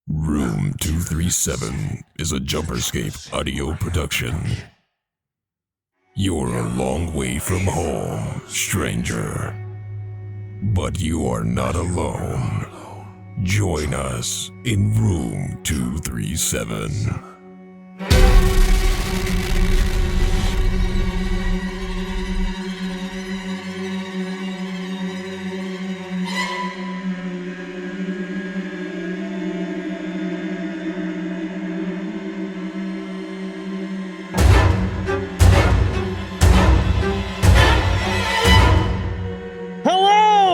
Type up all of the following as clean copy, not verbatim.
Room 237 is a Jumperscape audio production. You're a long way from home, stranger. But you are not alone. Join us in Room 237.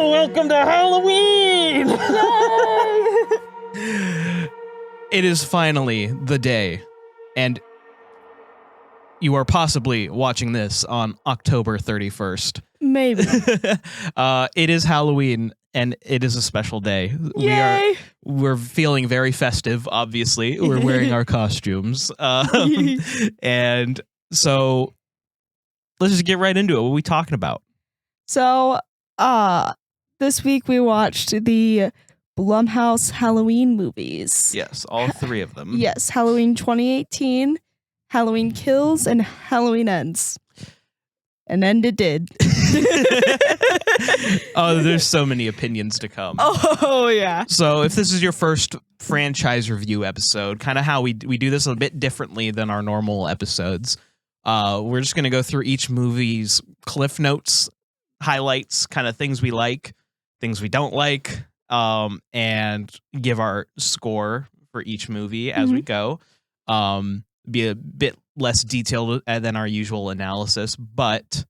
Welcome to Halloween! It is finally the day, and you are possibly watching this on October 31st. Maybe. It is Halloween, and it is a special day. Yay! We're feeling very festive, obviously. We're wearing our costumes. And so let's just get right into it. What are we talking about? So, this week we watched the Blumhouse Halloween movies. Yes, all three of them. Yes, Halloween 2018, Halloween Kills, and Halloween Ends. And end it did. Oh, there's so many opinions to come. Oh, yeah. So if this is your first franchise review episode, kind of how we do this a bit differently than our normal episodes, we're just going to go through each movie's cliff notes, highlights, kind of things we like, things we don't like, and give our score for each movie as we go. Be a bit less detailed than our usual analysis, but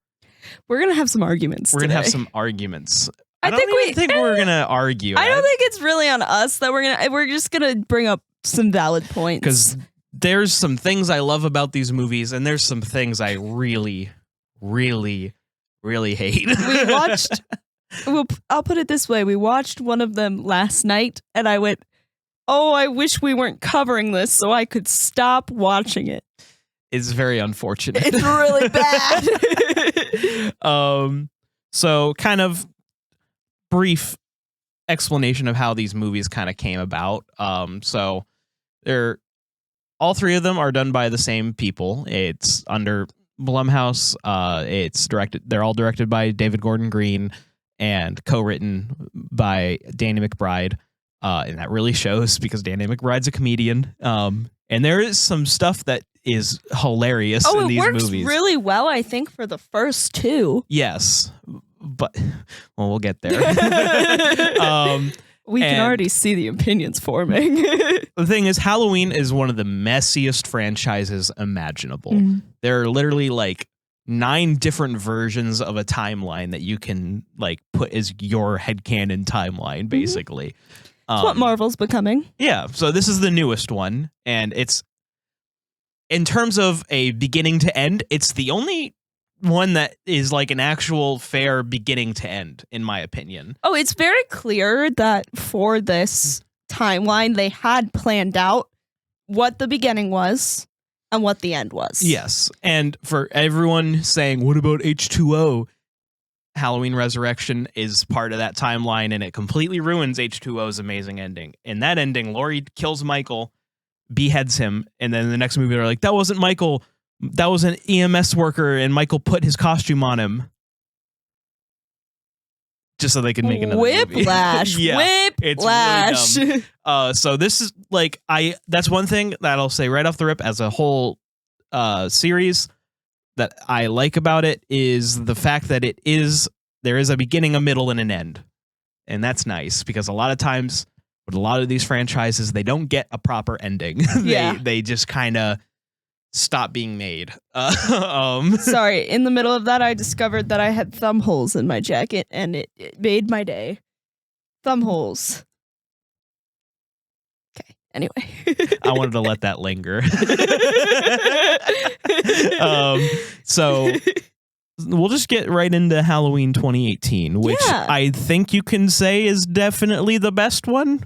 we're going to have some arguments We're going to have today. some arguments. I don't even think we're going to argue. I don't think it's really on us that we're just going to bring up some valid points. Because there's some things I love about these movies, and there's some things I really, really, really hate. We watched, well, I'll put it this way. We watched one of them last night, and I went, oh, I wish we weren't covering this so I could stop watching it. It's very unfortunate. It's really bad. So kind of brief explanation of how these movies kind of came about. So they're all three of them are done by the same people. It's under Blumhouse. They're all directed by David Gordon Green and co-written by Danny McBride. And that really shows because Danny McBride's a comedian. And there is some stuff that is hilarious in these movies. It works really well, I think, for the first two. Yes, but well, we'll get there. We can already see the opinions forming. The thing is, Halloween is one of the messiest franchises imaginable. There are literally like 9 different versions of a timeline that you can like put as your headcanon timeline, basically. It's what Marvel's becoming. Yeah, so this is the newest one, and it's, in terms of a beginning to end, it's the only one that is like an actual fair beginning to end, in my opinion. Oh, it's very clear that for this timeline, they had planned out what the beginning was and what the end was. Yes, and for everyone saying, what about H2O? Halloween Resurrection is part of that timeline, and it completely ruins H2O's amazing ending. In that ending, Laurie kills Michael, beheads him, and then in the next movie they're like, that wasn't Michael, that was an EMS worker, and Michael put his costume on him. Just so they could make another Whiplash. movie. Yeah, Whiplash. It's really dumb. So this is like, that's one thing that I'll say right off the rip as a whole series that I like about it is the fact that there is a beginning, a middle, and an end. And that's nice because a lot of times with a lot of these franchises, they don't get a proper ending. They just kind of stop being made. Sorry, in the middle of that, I discovered that I had thumb holes in my jacket, and it made my day. Thumb holes. Okay, anyway. I wanted to let that linger. So we'll just get right into Halloween 2018, which I think you can say is definitely the best one,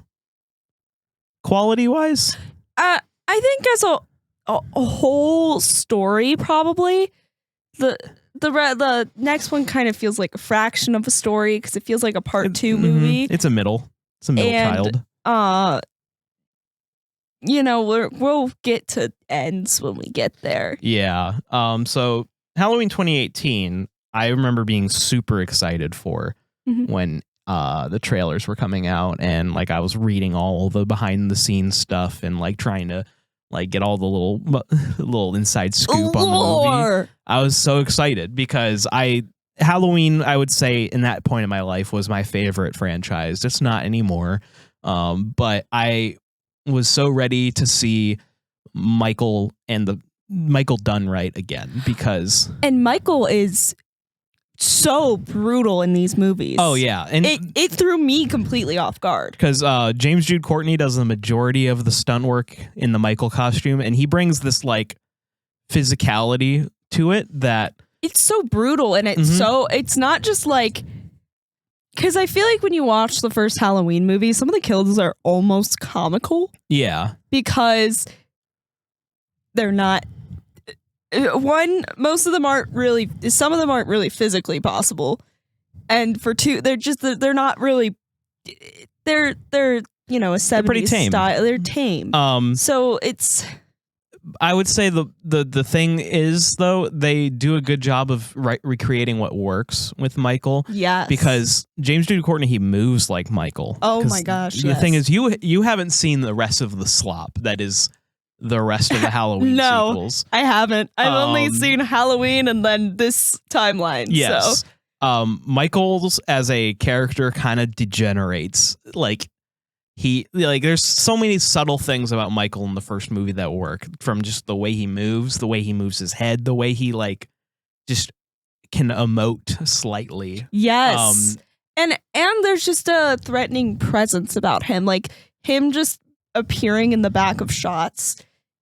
quality-wise. I think as a whole story, probably the next one kind of feels like a fraction of a story because it feels like a part 2 movie. It's a middle child. we'll get to ends when we get there. Yeah. So Halloween 2018, I remember being super excited for Mhm. when the trailers were coming out, and like I was reading all the behind the scenes stuff and like trying to like get all the little inside scoop on the movie. Lore. I was so excited because Halloween, I would say in that point in my life, was my favorite franchise. It's not anymore. But I was so ready to see Michael done right again, because And Michael is so brutal in these movies. oh yeah, and It threw me completely off guard. because James Jude Courtney does the majority of the stunt work in the Michael costume, and he brings this like physicality to it that It's so brutal, and it's not just like, because I feel like when you watch the first Halloween movie, some of the kills are almost comical yeah, because they're not. Most of them aren't really. Some of them aren't really physically possible, and for two, they're not really. They're a 70s pretty tame. style. They're tame. So it's. I would say the thing is, though, they do a good job of recreating what works with Michael. Yes. Because James Jude Courtney, he moves like Michael. Oh 'Cause my gosh, The yes. thing is, you haven't seen the rest of the slop that is the rest of the Halloween No. sequels. I haven't. I've only Um, seen Halloween and then this timeline. Yes. So. Michael's as a character kind of degenerates. Like there's so many subtle things about Michael in the first movie that work, from just the way he moves his head, the way he like just can emote slightly. Yes. And there's just a threatening presence about him. Like him just appearing in the back of shots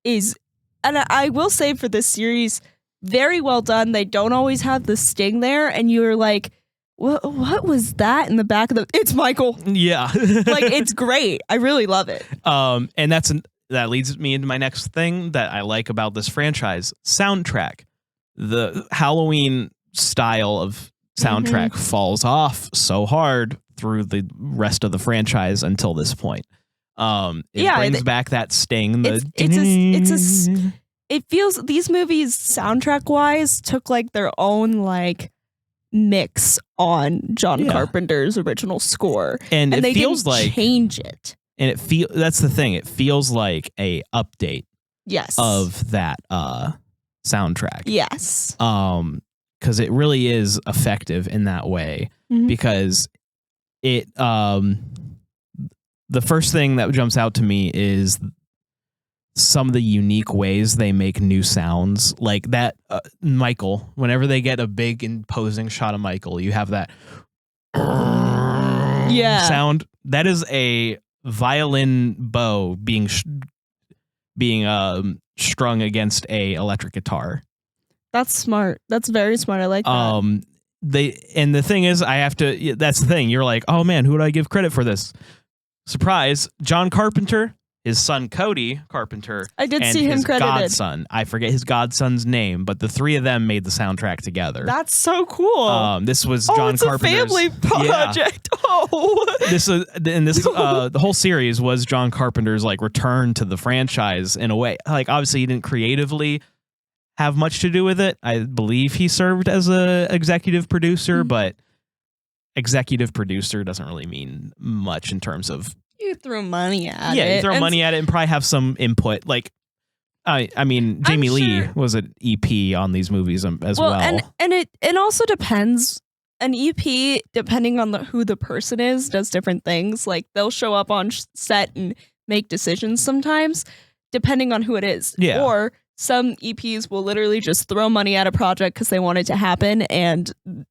is, and I will say for this series, very well done. They don't always have the sting there, and you're like, what was that in the back of it's Michael. Yeah. Like it's great. I really love it. And that leads me into my next thing that I like about this franchise: soundtrack. The Halloween style of soundtrack falls off so hard through the rest of the franchise until this point. It brings back that sting. It feels these movies soundtrack wise took like their own like mix on John Carpenter's original score, and it they feels didn't like change it. And that's the thing. It feels like a update Yes. of that soundtrack. Yes. Because it really is effective in that way. Mhm. Because it the first thing that jumps out to me is some of the unique ways they make new sounds, like that Michael, whenever they get a big imposing shot of Michael, you have that sound. That is a violin bow being strung against a electric guitar. That's smart. That's very smart. I like that. The thing is, that's the thing. You're like, oh man, who would I give credit for this? Surprise, John Carpenter, his son Cody Carpenter, I did and see him his credited. godson. I forget his godson's name, but the three of them made the soundtrack together. That's so cool. This was John it's Carpenter's a family project. Oh, the whole series was John Carpenter's like return to the franchise in a way. Like obviously he didn't creatively have much to do with it. I believe he served as a executive producer, but executive producer doesn't really mean much in terms of you threw money at it. you throw money at it and probably have some input. Like I mean, Jamie Lee was an EP on these movies as well. And it also depends. An EP, depending on who the person is, does different things. Like they'll show up on set and make decisions sometimes, depending on who it is. Yeah. Or some EPs will literally just throw money at a project because they want it to happen and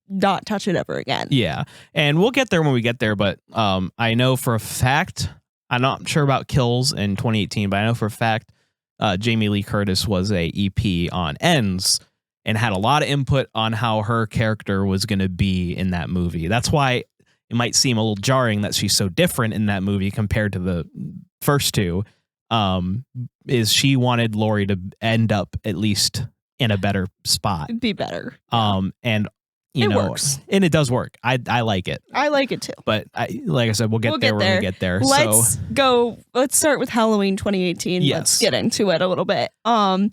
not touch it ever again. Yeah. And we'll get there when we get there. But I know for a fact, I'm not sure about Kills in 2018, but I know for a fact Jamie Lee Curtis was a EP on Ends and had a lot of input on how her character was going to be in that movie. That's why it might seem a little jarring that she's so different in that movie compared to the first two. Is she wanted Laurie to end up at least in a better spot. It'd be better. And you It know, works. and it does work. I like it, I like it too. but like I said, we'll get there when we get there. Let's go. Let's start with Halloween 2018. Yes. Let's get into it a little bit. So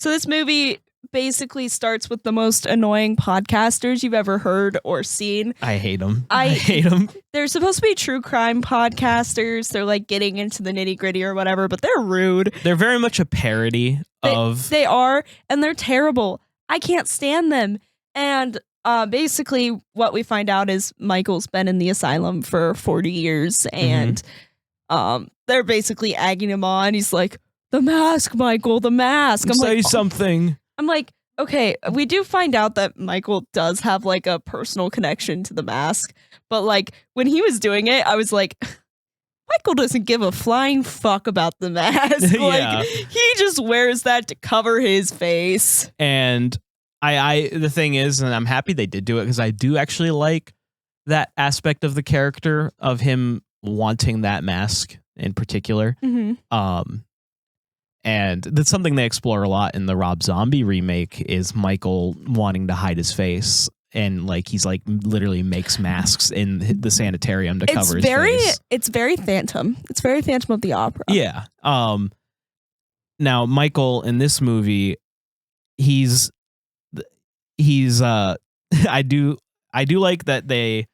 this movie basically starts with the most annoying podcasters you've ever heard or seen. I hate them. I hate them. They're supposed to be true crime podcasters. They're like getting into the nitty gritty or whatever, but they're rude. They're very much a parody of. They are, and they're terrible. I can't stand them. And basically, what we find out is Michael's been in the asylum for 40 years, and they're basically egging him on. He's like, "The mask, Michael, the mask." I'm Say like, something. I'm like, okay, we do find out that Michael does have like a personal connection to the mask, but like when he was doing it, I was like, Michael doesn't give a flying fuck about the mask. Yeah. Like he just wears that to cover his face. And I the thing is, and I'm happy they did do it because I do actually like that aspect of the character of him wanting that mask in particular. And that's something they explore a lot in the Rob Zombie remake is Michael wanting to hide his face. And like he's like literally makes masks in the sanitarium to cover his face. It's very Phantom. It's very Phantom of the Opera. Yeah. Now Michael in this movie, he's I do like that they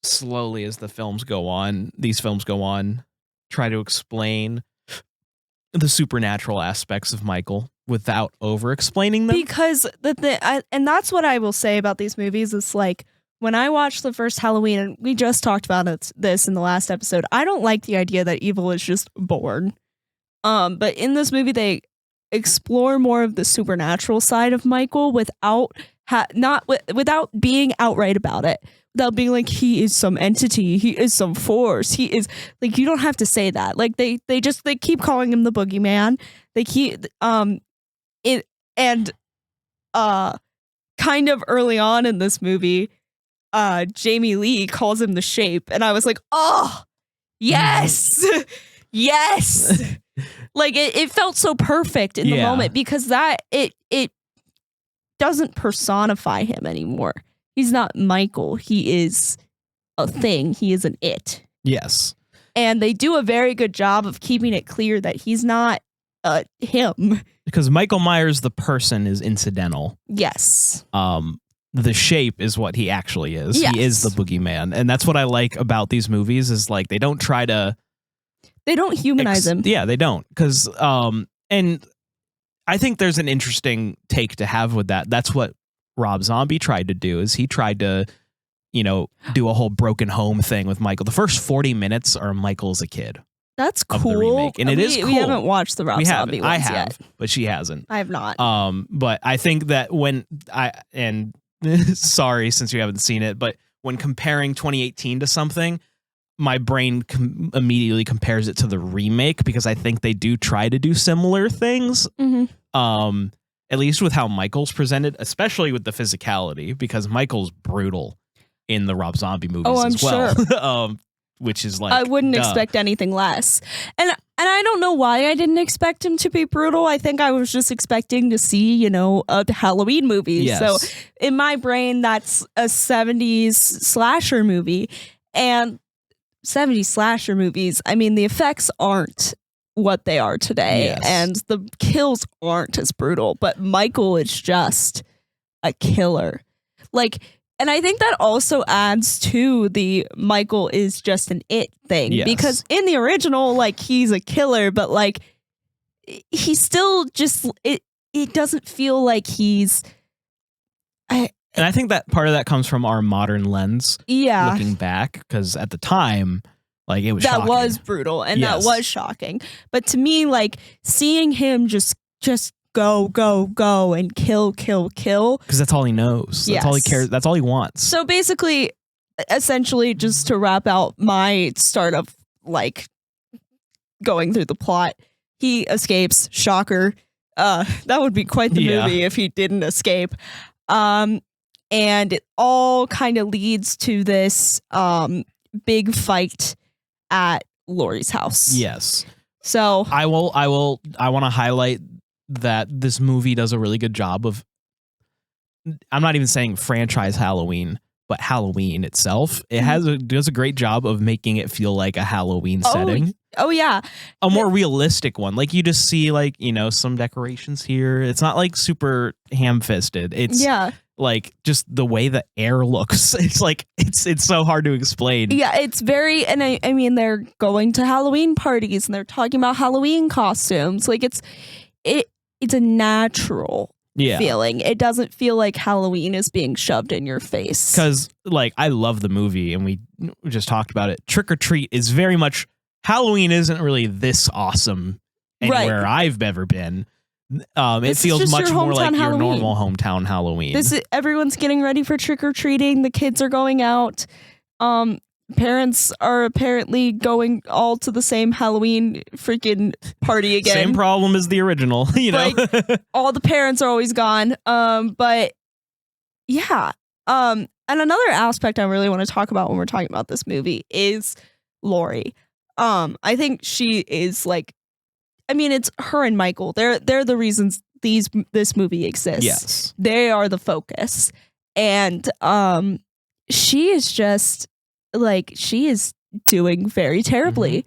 slowly as these films go on, try to explain the supernatural aspects of Michael without over explaining them. Because and that's what I will say about these movies. It's like when I watched the first Halloween, and we just talked about this in the last episode, I don't like the idea that evil is just born. But in this movie, they explore more of the supernatural side of Michael without being outright about it. Without being like he is some entity, he is some force, he is like you don't have to say that. Like they keep calling him the boogeyman. They keep kind of early on in this movie, Jamie Lee calls him the Shape, and I was like, oh yes, yes. Like it felt so perfect in the moment because that it doesn't personify him anymore. He's not Michael. He is a thing. He is an it. Yes. And they do a very good job of keeping it clear that he's not him. Because Michael Myers, the person, is incidental. Yes. The Shape is what he actually is. Yes. He is the boogeyman. And that's what I like about these movies is like they don't try to... They don't humanize him. Yeah, they don't. Because, and I think there's an interesting take to have with that. That's what Rob Zombie tried to do is he tried to, do a whole broken home thing with Michael. The first 40 minutes are Michael as a kid. That's of the cool. remake. And it is cool. We haven't watched the Rob Zombie ones I have, yet. but she hasn't. I have not. But I think that and sorry since you haven't seen it, but when comparing 2018 to something, my brain immediately compares it to the remake because I think they do try to do similar things. At least with how Michael's presented, especially with the physicality, because Michael's brutal in the Rob Zombie movies as well. Sure. Which is like I wouldn't expect anything less. And I don't know why I didn't expect him to be brutal. I think I was just expecting to see, a Halloween movie. Yes. So in my brain, that's a 70s slasher movie. And 70s slasher movies, I mean, the effects aren't what they are today. Yes. And the kills aren't as brutal. But Michael is just a killer. And I think that also adds to the Michael is just an it thing. Yes. Because in the original, he's a killer, but he's still just it doesn't feel like he's and I think that part of that comes from our modern lens. Yeah. Looking back, because at the time, it was that shocking. was brutal and Yes. that was shocking. But to me, seeing him just go and kill. Because that's all he knows. That's all he cares. That's all he wants. So basically, essentially, just to wrap out my start of going through the plot, he escapes. Shocker. That would be quite the movie if he didn't escape. And it all kind of leads to this big fight at Laurie's house. Yes. So I want to highlight that this movie does a really good job of I'm not even saying franchise Halloween, but Halloween itself, it does a great job of making it feel like a Halloween setting. Oh yeah. A more realistic one. Like you just see like, some decorations here. It's not like super ham-fisted. It's like just the way the air looks. It's like it's so hard to explain. Yeah, it's very, and I mean they're going to Halloween parties and they're talking about Halloween costumes. Like it's a natural feeling. It doesn't feel like Halloween is being shoved in your face. Because like I love the movie and we just talked about it. Trick or Treat is very much Halloween isn't really this awesome anywhere I've ever been. It feels much more like your normal hometown Halloween. Everyone's getting ready for trick or treating. The kids are going out. Parents are apparently going all to the same Halloween freaking party again. Same problem as the original, Like, all the parents are always gone. But yeah. And another aspect I really want to talk about when we're talking about this movie is Laurie. I think she is like, I mean, it's her and Michael. They're the reasons this movie exists. Yes. They are the focus. And she is just like, she is doing very terribly.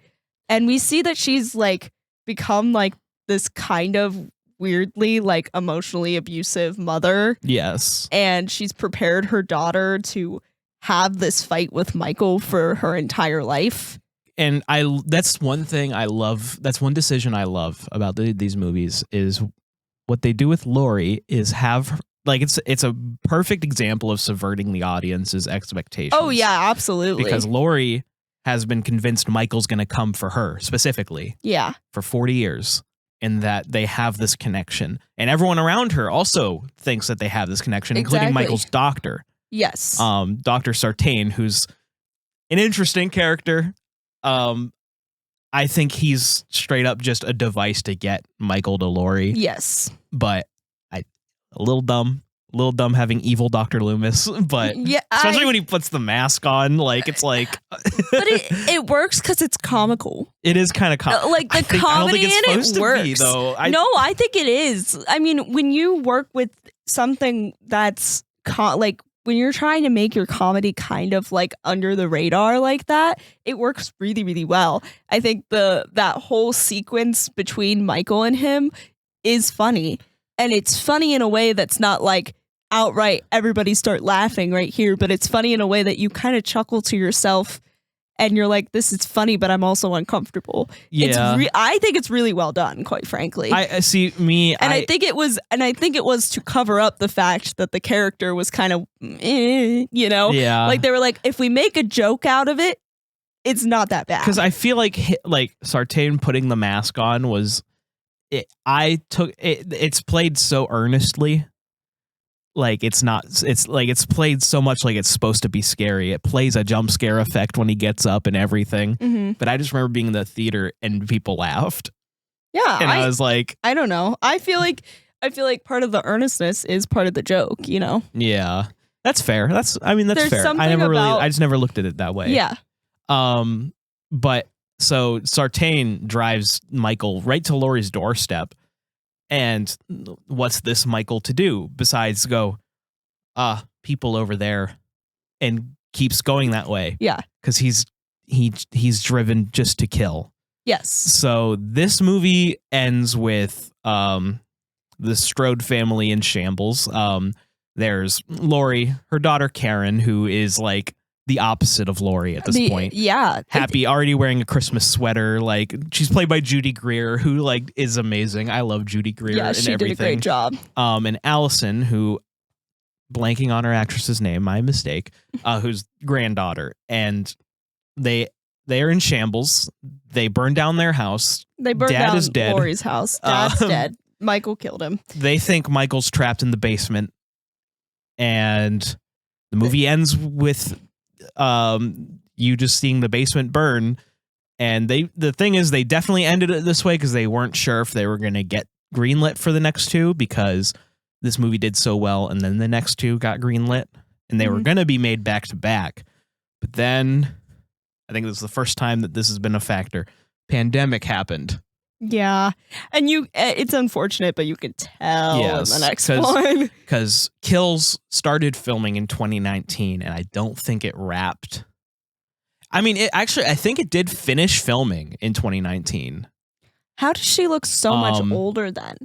And we see that she's like become like this kind of weirdly like emotionally abusive mother. Yes. And she's prepared her daughter to have this fight with Michael for her entire life. And that's one thing I love. That's one decision I love about these movies is what they do with Laurie is have like it's a perfect example of subverting the audience's expectations. Oh yeah, absolutely. Because Laurie has been convinced Michael's going to come for her specifically. Yeah. For 40 years. And that they have this connection. And everyone around her also thinks that they have this connection, including Michael's doctor. Yes. Dr. Sartain, who's an interesting character. I think he's straight up just a device to get Michael to Laurie. Yes. But a little dumb having evil Dr. Loomis, but especially when he puts the mask on, like it's like but it works because it's comical. It is kind of like the comedy in it works. Though. I think it is. I mean, when you work with something that's like when you're trying to make your comedy kind of like under the radar like that, it works really, really well. I think that whole sequence between Michael and him is funny. And it's funny in a way that's not like outright everybody start laughing right here, but it's funny in a way that you kind of chuckle to yourself and you're like, this is funny, but I'm also uncomfortable. Yeah. I think it's really well done, quite frankly. I see me. And I think it was to cover up the fact that the character was kind of, Yeah. Like they were like, if we make a joke out of it, it's not that bad. Because I feel like Sartain putting the mask on was, it's played so earnestly. Like it's played so much like it's supposed to be scary. It plays a jump scare effect when he gets up and everything. Mm-hmm. But I just remember being in the theater and people laughed. Yeah. And I was like, I don't know. I feel like part of the earnestness is part of the joke, Yeah. That's fair. That's There's fair. I just never looked at it that way. Yeah. But so Sartain drives Michael right to Laurie's doorstep. And what's this Michael to do besides go, people over there, and keeps going that way? Yeah. Because he's driven just to kill. Yes. So this movie ends with the Strode family in shambles. There's Laurie, her daughter Karen, who is like the opposite of Laurie at this point. Yeah. Happy, already wearing a Christmas sweater. Like she's played by Judy Greer, who like is amazing. I love Judy Greer. Yeah, she did a great job. And Allison, who, blanking on her actress's name, my mistake, who's granddaughter, and they are in shambles. They burn down their house. They burned Dad down is dead. Laurie's house. Dad's dead. Michael killed him. They think Michael's trapped in the basement, and the movie ends with you just seeing the basement burn. And the thing is, they definitely ended it this way because they weren't sure if they were going to get greenlit for the next two, because this movie did so well, and then the next two got greenlit, and they were going to be made back to back. But then I think this is the first time that this has been a factor. Pandemic happened. Yeah. And it's unfortunate, but you can tell in the next one. Because Kills started filming in 2019, and I don't think it wrapped. I mean, I think it did finish filming in 2019. How does she look so much older then?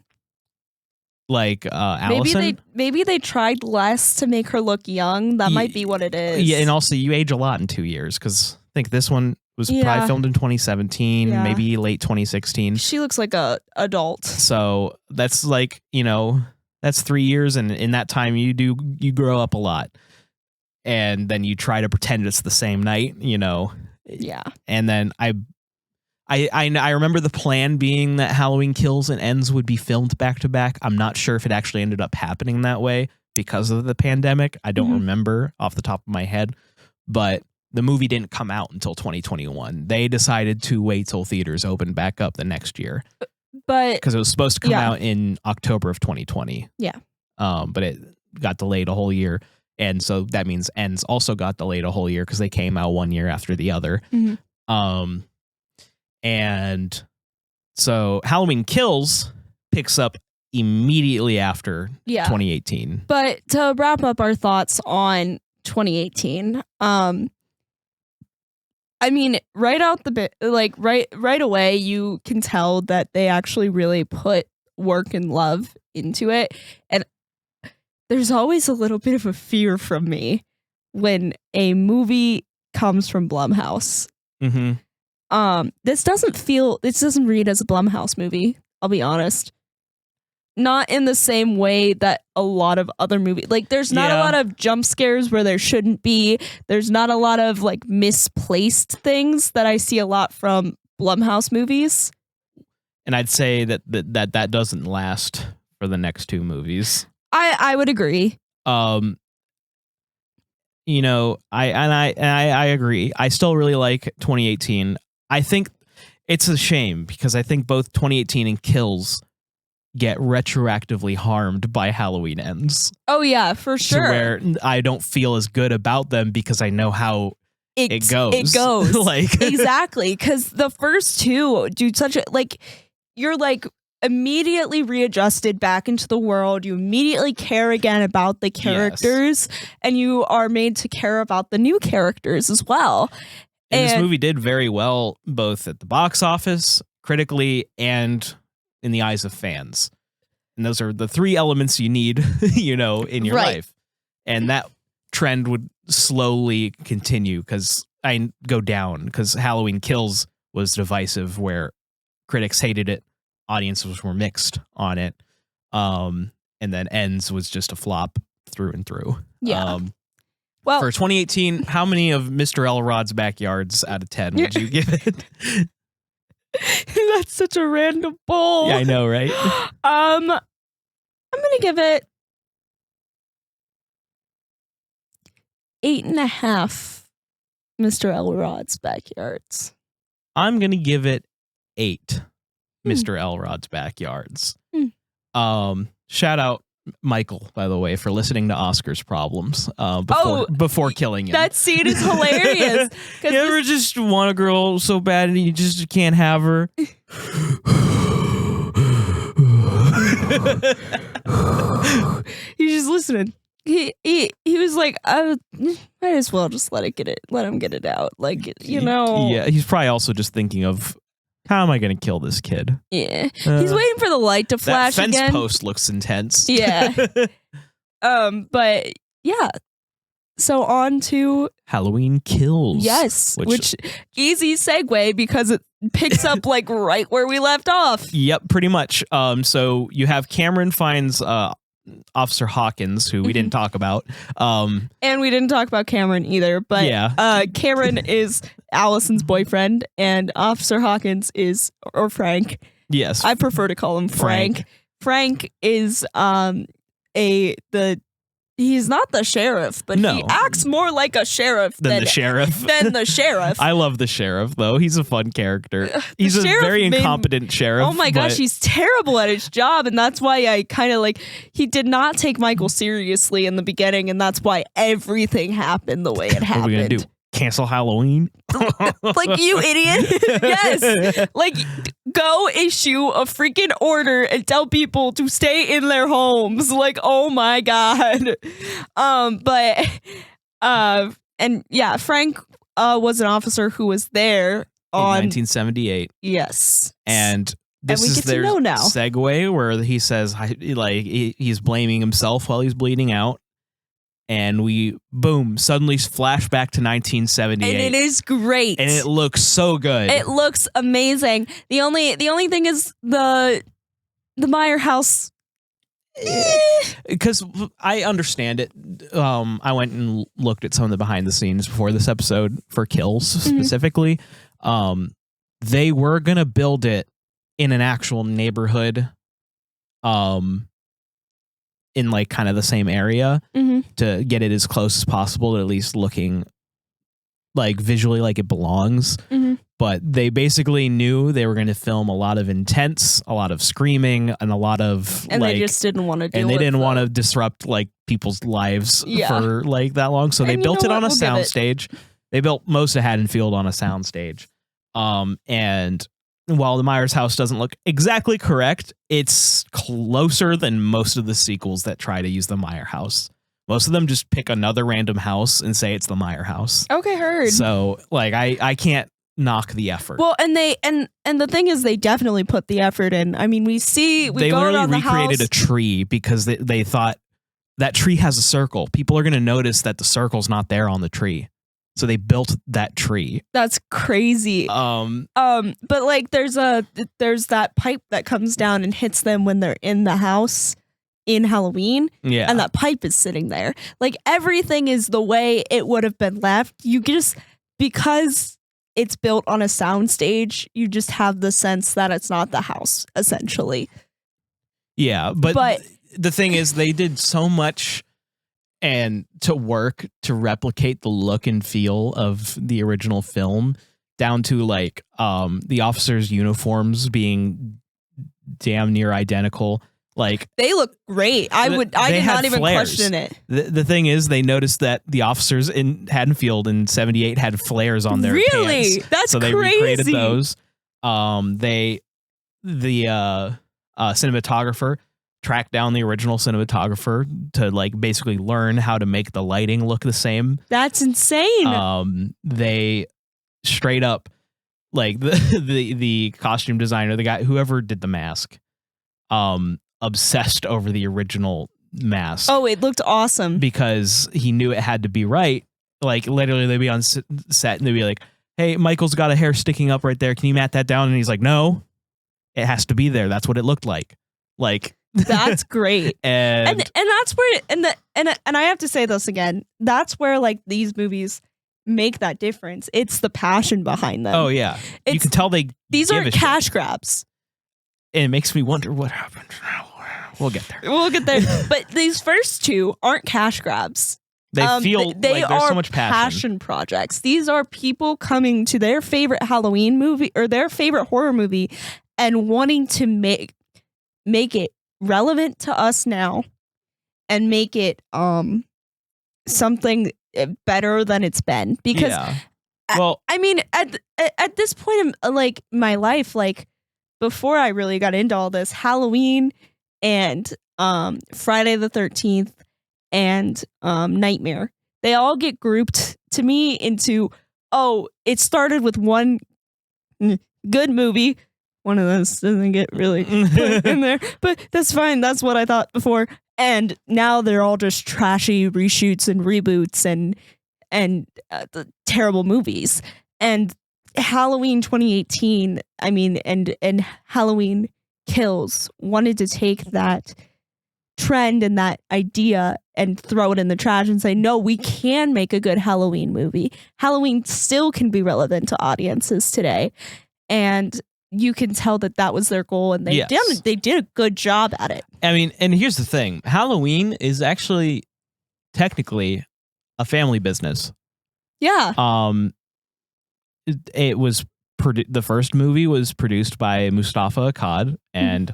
Like Allison? Maybe they tried less to make her look young. That might be what it is. Yeah, and also you age a lot in 2 years, because I think this one was probably filmed in 2017, maybe late 2016. She looks like a adult. So that's like, that's 3 years, and in that time you grow up a lot. And then you try to pretend it's the same night, Yeah. And then I remember the plan being that Halloween Kills and Ends would be filmed back to back. I'm not sure if it actually ended up happening that way because of the pandemic. I don't remember off the top of my head, but the movie didn't come out until 2021. They decided to wait till theaters opened back up the next year. But because it was supposed to come out in October of 2020. Yeah. But it got delayed a whole year. And so that means Ends also got delayed a whole year because they came out 1 year after the other. And so Halloween Kills picks up immediately after 2018. But to wrap up our thoughts on 2018, I mean, right out the bit, like right away, you can tell that they actually really put work and love into it. And there's always a little bit of a fear from me when a movie comes from Blumhouse. This doesn't read as a Blumhouse movie. I'll be honest. Not in the same way that a lot of other movies, like there's not a lot of jump scares where there shouldn't be. There's not a lot of like misplaced things that I see a lot from Blumhouse movies. And I'd say that doesn't last for the next two movies. I would agree. I agree. I still really like 2018. I think it's a shame because I think both 2018 and Kills get retroactively harmed by Halloween Ends. Oh yeah, for sure. To where I don't feel as good about them because I know how it goes. It goes. Like exactly, because the first two do such a you're immediately readjusted back into the world. You immediately care again about the characters, and you are made to care about the new characters as well. And this movie did very well, both at the box office, critically, and in the eyes of fans. And those are the three elements you need, in your life. And that trend would slowly continue because Halloween Kills was divisive, where critics hated it, audiences were mixed on it. And then Ends was just a flop through and through. Yeah. Well, for 2018, how many of Mr. Elrod's Backyards out of 10 would you give it? That's such a random poll. Yeah, I know, right? I'm gonna give it 8.5 Mr. Elrod's Backyards. I'm gonna give it 8 Mr. Elrod's Backyards. Shout out Michael, by the way, for listening to Oscar's problems before killing him. That scene is hilarious. You ever just want a girl so bad and you just can't have her? He's just listening. He was like, I might as well just let him get it out. Yeah, he's probably also just thinking of, how am I going to kill this kid? Yeah. He's waiting for the light to flash that fence again. post looks intense. Yeah. But yeah. So on to Halloween Kills. Yes. Which easy segue because it picks up right where we left off. Yep, pretty much. So you have Cameron finds Officer Hawkins, who we didn't talk about. And we didn't talk about Cameron either, but Cameron is Allison's boyfriend, and Officer Hawkins or Frank. Yes. I prefer to call him Frank. Frank is he's not the sheriff, but he acts more like a sheriff than the sheriff. I love the sheriff, though. He's a fun character. He's a very incompetent sheriff. Oh my gosh, he's terrible at his job, and that's why I kind of he did not take Michael seriously in the beginning, and that's why everything happened the way it happened. What are we gonna do? Cancel Halloween? You idiot. Yes. go issue a freaking order and tell people to stay in their homes. Like, oh my God. And yeah, Frank was an officer who was there in on 1978. Yes. And this we is get to their know now. segue where he says he's blaming himself while he's bleeding out. And we, boom, suddenly flash back to 1978. And it is great. And it looks so good. It looks amazing. The only thing is the Meyer house. Because I understand it. I went and looked at some of the behind the scenes before this episode for Kills specifically. They were gonna build it in an actual neighborhood, in like kind of the same area to get it as close as possible to at least looking like visually like it belongs. But they basically knew they were going to film a lot of intense, a lot of screaming, and a lot of And like, they just didn't want to do it. and they didn't want to disrupt like people's lives Yeah. for like that long. So they And you built know it on what? a We'll give it. soundstage. They built most of Haddonfield on a soundstage. And while the Myers house doesn't look exactly correct, it's closer than most of the sequels that try to use the Meyer house. Most of them just pick another random house and say it's the Meyer house. Okay, heard. So like I can't knock the effort. Well, and they and the thing is, they definitely put the effort in. I mean, we they go literally around the recreated house. a tree because they thought that tree has a circle. People are going to notice that the circle's not there on the tree. So they built that tree. That's crazy. But like, there's that pipe that comes down and hits them when they're in the house in Halloween, Yeah. and that pipe is sitting there. Like, everything is the way it would have been left. You just, because it's built on a soundstage, you just have the sense that it's not the house, essentially. Yeah, but But- the thing is, they did so much and to work to replicate the look and feel of the original film, down to like the officers' uniforms being damn near identical. Like They look great. I They did had not even flares. question it. the thing is, they noticed that the officers in Haddonfield in '78 had flares on their Really? pants. That's So they crazy. recreated those. The cinematographer tracked down the original cinematographer to like basically learn how to make the lighting look the same. That's insane. They straight up like the costume designer, the guy whoever did the mask, obsessed over the original mask. Oh, it looked awesome. Because he knew it had to be right. Like literally they'd be on set and they'd be like, hey, Michael's got a hair sticking up right there. Can you mat that down? And he's like, no, it has to be there. That's what it looked like. Like That's great. and And that's where and I have to say this again. That's where like these movies make that difference. It's the passion behind them. oh yeah. You It's- can tell These give aren't a shit. cash grabs. And it makes me wonder what happened. We'll get there. We'll get there. But these first two aren't cash grabs. They feel they like there's are so much passion. projects. These are people coming to their favorite Halloween movie or their favorite horror movie and wanting to make it relevant to us now and make it something better than it's been. Because yeah. Well, I mean, at this point in like my life, like before I really got into all this, Halloween and Friday the 13th and Nightmare, they all get grouped to me into, oh, it started with one good movie. One of those doesn't get really put in there, but that's fine. That's what I thought before. And now they're all just trashy reshoots and reboots and the terrible movies. And Halloween 2018, I mean, and Halloween Kills wanted to take that trend and that idea and throw it in the trash and say, no, we can make a good Halloween movie. Halloween still can be relevant to audiences today. And you can tell that was their goal, and they did a good job at it. I mean, and here's the thing. Halloween is actually technically a family business. Yeah. It was the first movie was produced by Mustafa Akkad, and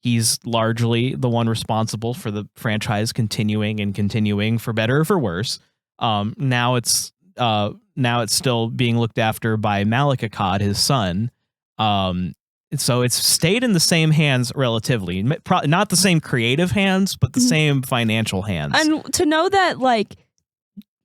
he's largely the one responsible for the franchise continuing for better or for worse. Now it's still being looked after by Malik Akkad, his son. so it's stayed in the same hands relatively. Not the same creative hands, but the same financial hands. And to know that, like,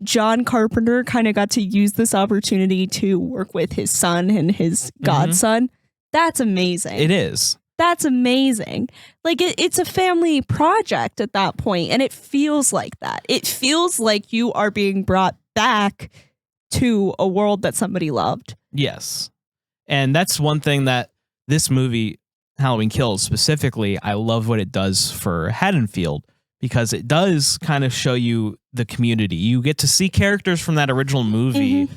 John Carpenter kind of got to use this opportunity to work with his son and his godson, that's amazing. It is. That's amazing. Like, it's a family project at that point, and it feels like that. It feels like you are being brought back to a world that somebody loved. Yes. And that's one thing that this movie, Halloween Kills specifically, I love what it does for Haddonfield, because it does kind of show you the community. You get to see characters from that original movie,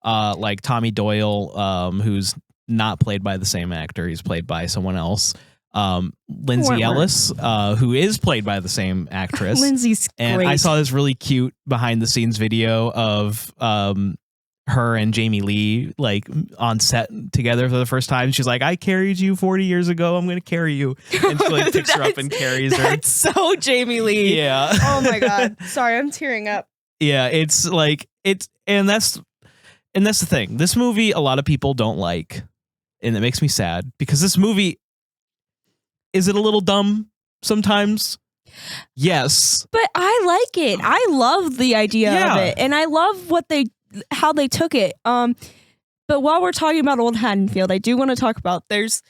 like Tommy Doyle, who's not played by the same actor. He's played by someone else. Lindsay Ellis, who is played by the same actress. Lindsay's and great. I saw this really cute behind the scenes video of her and Jamie Lee like on set together for the first time. She's like, I carried you 40 years ago. I'm going to carry you. And she like picks her up and carries her. That's so Jamie Lee. Yeah. Oh my God. Sorry, I'm tearing up. Yeah. It's like, and that's the thing. This movie, a lot of people don't like, and it makes me sad because this movie, is it a little dumb sometimes? Yes. But I like it. I love the idea of it. And I love how they took it. But while we're talking about Old Haddonfield, I do want to talk about there's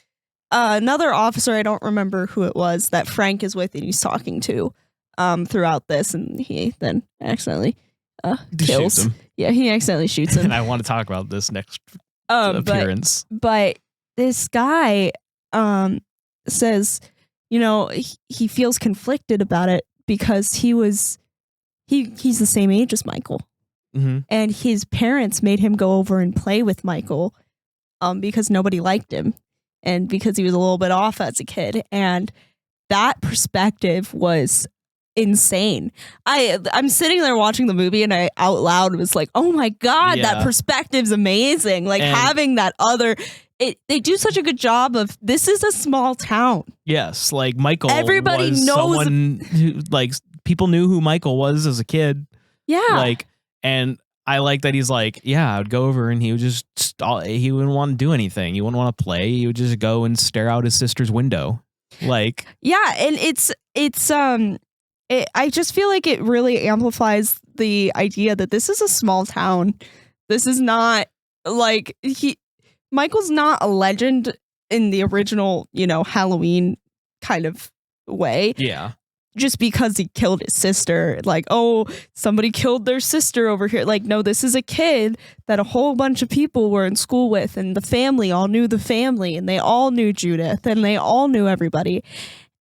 another officer, I don't remember who it was, that Frank is with and he's talking to throughout this, and he then accidentally kills him. Yeah, he accidentally shoots him. And I want to talk about this next appearance. But this guy says, you know, he feels conflicted about it because he's the same age as Michael. And his parents made him go over and play with Michael because nobody liked him and because he was a little bit off as a kid. And that perspective was insane. I'm sitting there watching the movie and I out loud was like, oh my God, that perspective's amazing. Like having that other... They do such a good job of, this is a small town. Yes, like Michael. Everybody was knows someone who, like, people knew who Michael was as a kid. Yeah. Like, and I like that he's like, yeah, I would go over and he would just, he wouldn't want to do anything. He wouldn't want to play. He would just go and stare out his sister's window. Like, yeah. And I just feel like it really amplifies the idea that this is a small town. This is not like Michael's not a legend in the original, you know, Halloween kind of way. Yeah. Just because he killed his sister. Like, oh, somebody killed their sister over here. Like, no, this is a kid that a whole bunch of people were in school with, and the family all knew the family, and they all knew Judith, and they all knew everybody.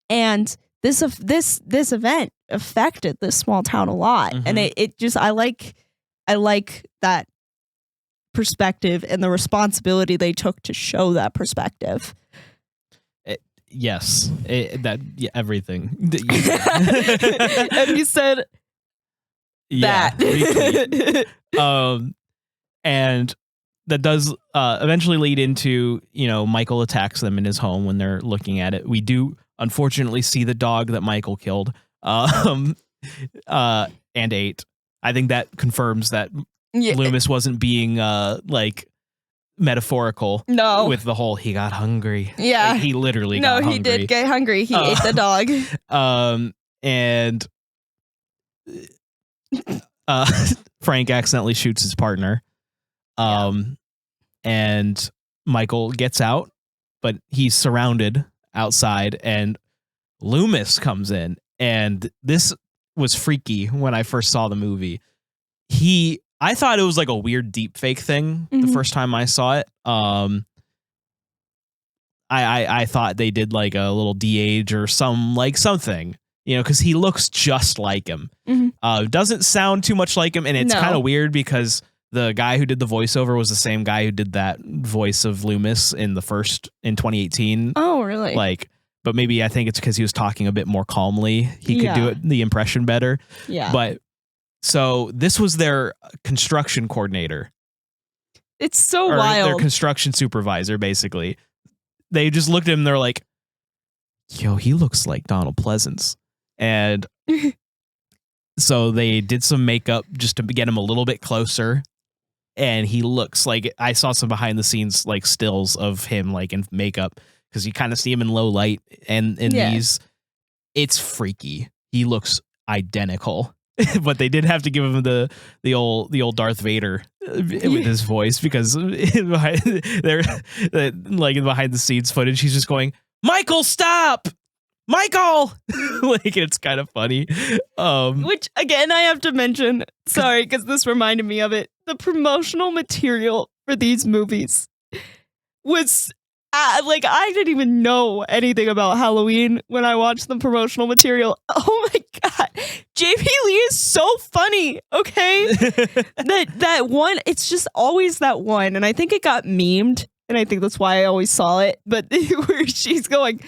And this event affected this small town a lot. And it just, I like that perspective and the responsibility they took to show that perspective. Yes, everything. And you said that. And that does eventually lead into, you know, Michael attacks them in his home when they're looking at it. We do unfortunately see the dog that Michael killed and ate. I think that confirms that Loomis wasn't being like metaphorical with the whole he got hungry. Yeah. Like, he literally got hungry. He did get hungry. He ate the dog. And Frank accidentally shoots his partner. And Michael gets out, but he's surrounded outside, and Loomis comes in. And this was freaky when I first saw the movie. I thought it was like a weird deep fake thing the first time I saw it. I thought they did like a little de-age or something, you know, because he looks just like him. Doesn't sound too much like him, and it's kind of weird because the guy who did the voiceover was the same guy who did that voice of Loomis in 2018. Oh, really? Like, but maybe I think it's because he was talking a bit more calmly. He could do the impression better. Yeah. But so this was their construction coordinator. It's so or wild. Their construction supervisor, basically. They just looked at him and they're like, yo, he looks like Donald Pleasance. And so they did some makeup just to get him a little bit closer. And he looks like, I saw some behind the scenes like stills of him like in makeup. because you kind of see him in low light, and in Yeah. these, it's freaky. He looks identical. But they did have to give him the old Darth Vader with his voice, because they're like in behind the scenes footage, he's just going, "Michael, stop, Michael!" Like, it's kind of funny. Which, again, I have to mention, sorry, because this reminded me of it. The promotional material for these movies was, like, I didn't even know anything about Halloween when I watched the promotional material. Oh my God. Jamie Lee is so funny, okay? that one, it's just always that one. And I think it got memed, and I think that's why I always saw it. But where she's going,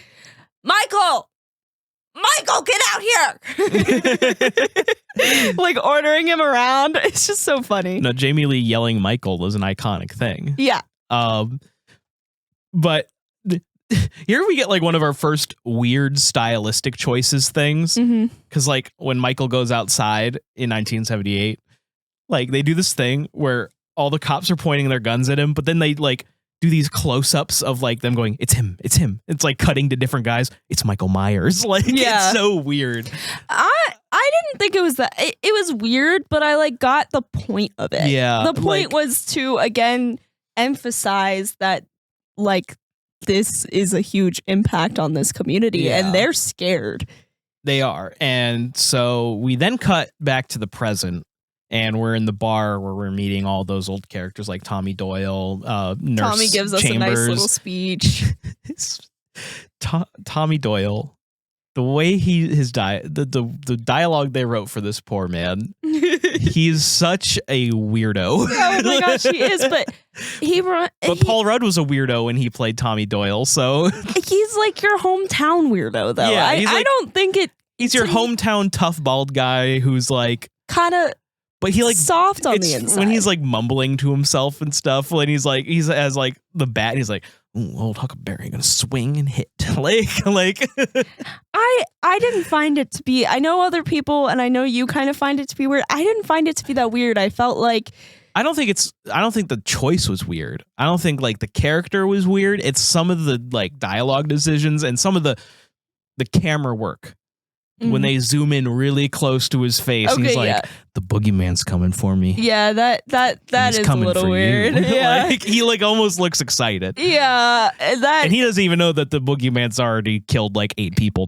Michael, get out here. Like, ordering him around. It's just so funny. No, Jamie Lee yelling Michael was an iconic thing. Yeah. But here we get like one of our first weird stylistic choices things. Mm-hmm. Because like when Michael goes outside in 1978, like they do this thing where all the cops are pointing their guns at him, but then they like do these close-ups of like them going, it's him. It's like cutting to different guys. It's Michael Myers. Like, Yeah. it's so weird. I didn't think it was that. It was weird, but I like got the point of it. Yeah, The point like- was to, again, emphasize that, like, this is a huge impact on this community, Yeah. and they're scared. They are. And so we then cut back to the present, and we're in the bar where we're meeting all those old characters like Tommy Doyle, Nurse Tommy gives us Chambers. a nice little speech. Tommy Doyle, the way the dialogue they wrote for this poor man, he's such a weirdo. Oh my gosh, he is. But But Paul Rudd was a weirdo when he played Tommy Doyle, so he's like your hometown weirdo, though. Yeah, I he's like- don't think it he's your to me- hometown tough bald guy who's like, kind of but he like soft on it's the inside. when he's like mumbling to himself and stuff, when he's as like the bat, and he's like, "Ooh, old Huckleberry gonna swing and hit." like I didn't find it to be. I know other people, and I know you kind of find it to be weird. I didn't find it to be that weird. I felt like I don't think the choice was weird. I don't think like the character was weird. It's some of the like dialogue decisions and some of the camera work. When they zoom in really close to his face, and he's like, yeah. "The boogeyman's coming for me." Yeah, that He's is a coming little for weird. you. Yeah. Like, he like almost looks excited. Yeah, that And he doesn't even know that the boogeyman's already killed like 8 people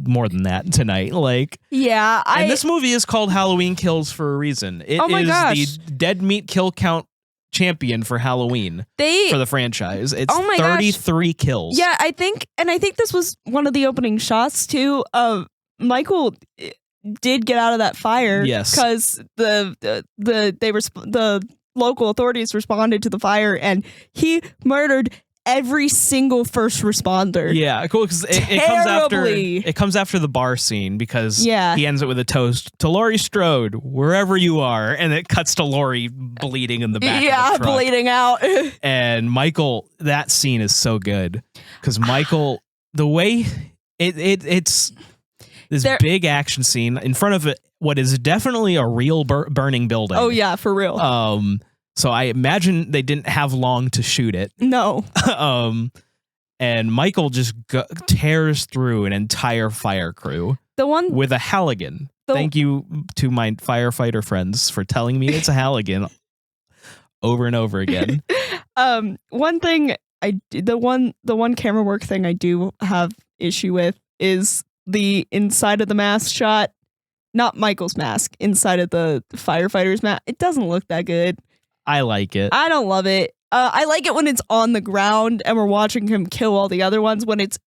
more than that tonight. Like, yeah, and this movie is called Halloween Kills for a reason. It Oh my is gosh. the dead meat kill count champion for Halloween for the franchise. It's Oh my gosh. 33 kills. Yeah, I think this was one of the opening shots too. Michael did get out of that fire. Yes. because the local authorities responded to the fire, and he murdered every single first responder. Yeah, cool. Because Terribly. it comes after the bar scene, because Yeah. he ends it with a toast to Laurie Strode, wherever you are, and it cuts to Laurie bleeding in the back. Yeah, of the truck. bleeding out. And Michael, that scene is so good because Michael, the way it's this big action scene in front of what is definitely a real burning building. Oh yeah, for real. So I imagine they didn't have long to shoot it. No. And Michael just tears through an entire fire crew The one with a Halligan. Thank you to my firefighter friends for telling me it's a Halligan over and over again. one thing the one camera work thing I do have issue with is the inside of the mask shot, not Michael's mask, inside of the firefighter's mask. It doesn't look that good. I like it. I don't love it. I like it when it's on the ground and we're watching him kill all the other ones. When it's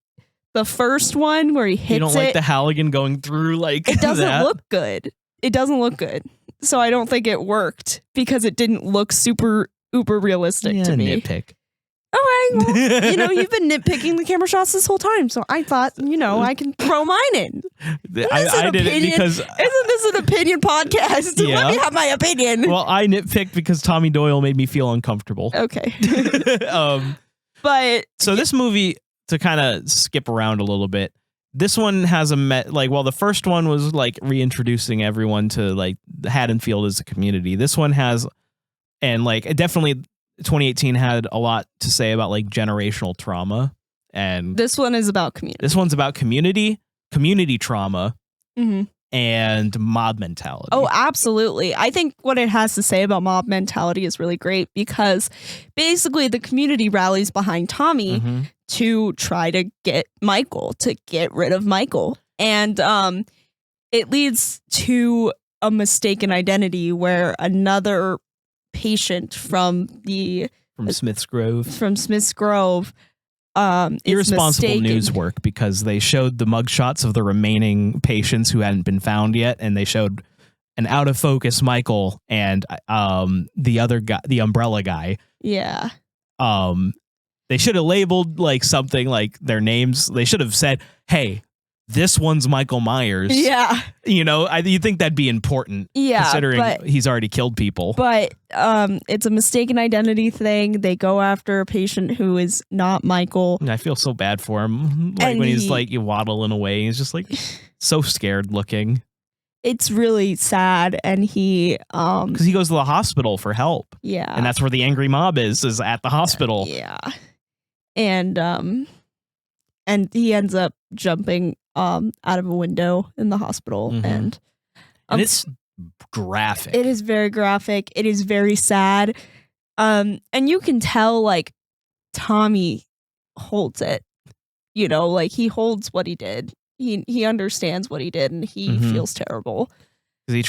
the first one where he hits You don't like the Halligan going through like it doesn't that? look good. It doesn't look good. So I don't think it worked because it didn't look super uber realistic to me. Nitpick. Okay, well, you've been nitpicking the camera shots this whole time, so I thought, I can throw mine in. I did it because Isn't this an opinion podcast? Yeah. Let me have my opinion. well, I nitpicked because Tommy Doyle made me feel uncomfortable. Okay. But But so this movie, to kind of skip around a little bit, this one has while the first one was like reintroducing everyone to like Haddonfield as a community, this one has, and like it definitely 2018 had a lot to say about like generational trauma And This one is about community. this one's about community trauma, Mhm. and mob mentality. Oh, absolutely. I think what it has to say about mob mentality is really great because basically the community rallies behind Tommy Mhm. to try to get Michael, to get rid of Michael. And it leads to a mistaken identity where another patient from Smith's Grove. Smith's Grove is Irresponsible mistaken. news work, because they showed the mugshots of the remaining patients who hadn't been found yet, and they showed an out of focus Michael and the other guy, the umbrella guy. Yeah. They should have labeled like something like their names. They should have said, "Hey, this one's Michael Myers." Yeah. You know, you think that'd be important, Yeah. considering but he's already killed people. But it's a mistaken identity thing. They go after a patient who is not Michael. And I feel so bad for him. Like And when he's he- like waddling away, he's just like so scared looking, It's really sad, and he because he goes to the hospital for help, yeah, and that's where the angry mob is at the hospital. yeah, and he ends up jumping out of a window in the hospital, Mhm. and And it's graphic. it is very graphic. It is very sad, and you can tell like Tommy holds it. You know, like he holds what he did. He understands what he did, and he Mhm. feels terrible. Because he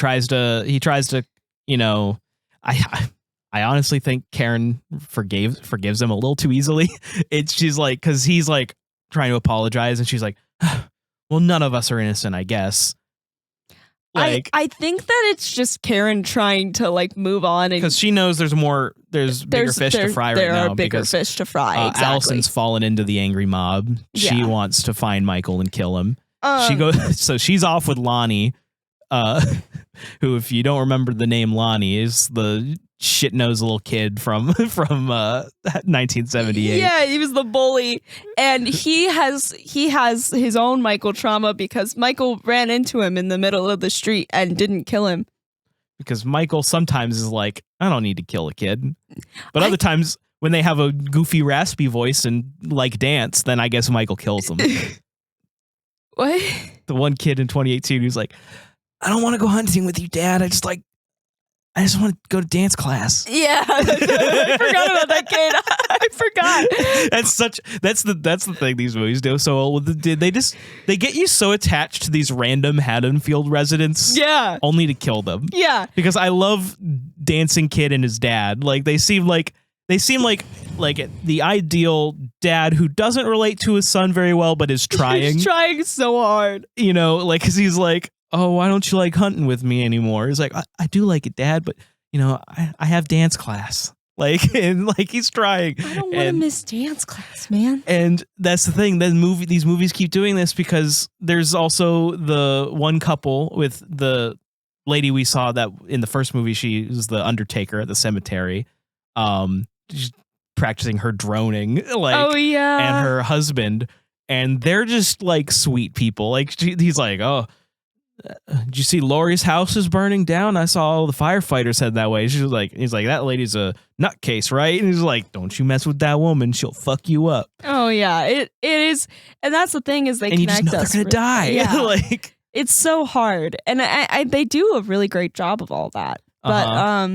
tries to, you know, I honestly think Karen forgives him a little too easily. She's like, because he's like trying to apologize, and she's like, well, none of us are innocent, I guess. Like, I think that it's just Karen trying to like move on, and because she knows there's bigger fish to fry right there now. are bigger because fish to fry. Exactly. Allison's fallen into the angry mob. She Yeah. wants to find Michael and kill him. She Um, goes, so she's off with Lonnie, who, if you don't remember the name Lonnie, is the shit-nosed little kid from 1978. Yeah, he was the bully, and he has his own Michael trauma because Michael ran into him in the middle of the street and didn't kill him. Because Michael sometimes is like, I don't need to kill a kid, but other times when they have a goofy, raspy voice and like dance, then I guess Michael kills them. What? The one kid in 2018 who's like, I don't want to go hunting with you, Dad. I just want to go to dance class. Yeah, I forgot about that kid. I forgot. That's the thing these movies do so well. They get you so attached to these random Haddonfield residents, Yeah, only to kill them. yeah. Because I love dancing kid and his dad. Like they seem like the ideal dad who doesn't relate to his son very well, but is trying. He's trying so hard. You know, like, because he's like, oh, why don't you like hunting with me anymore? He's like, I do like it, Dad, but you know, I have dance class. Like, and like he's trying. I don't want to And- miss dance class, man. And that's the thing. These movies keep doing this because there's also the one couple with the lady we saw that in the first movie. She was the undertaker at the cemetery, she's practicing her droning, like, Oh yeah, and her husband, and they're just like sweet people. Like he's like, oh, did you see Lori's house is burning down? I saw all the firefighters head that way. He's like, that lady's a nutcase, right? And he's like, don't you mess with that woman. She'll fuck you up. Oh yeah, it is, and that's the thing is they And you just connect know us. they're going to die. Yeah, Like, it's so hard, and I they do a really great job of all that. But Uh-huh.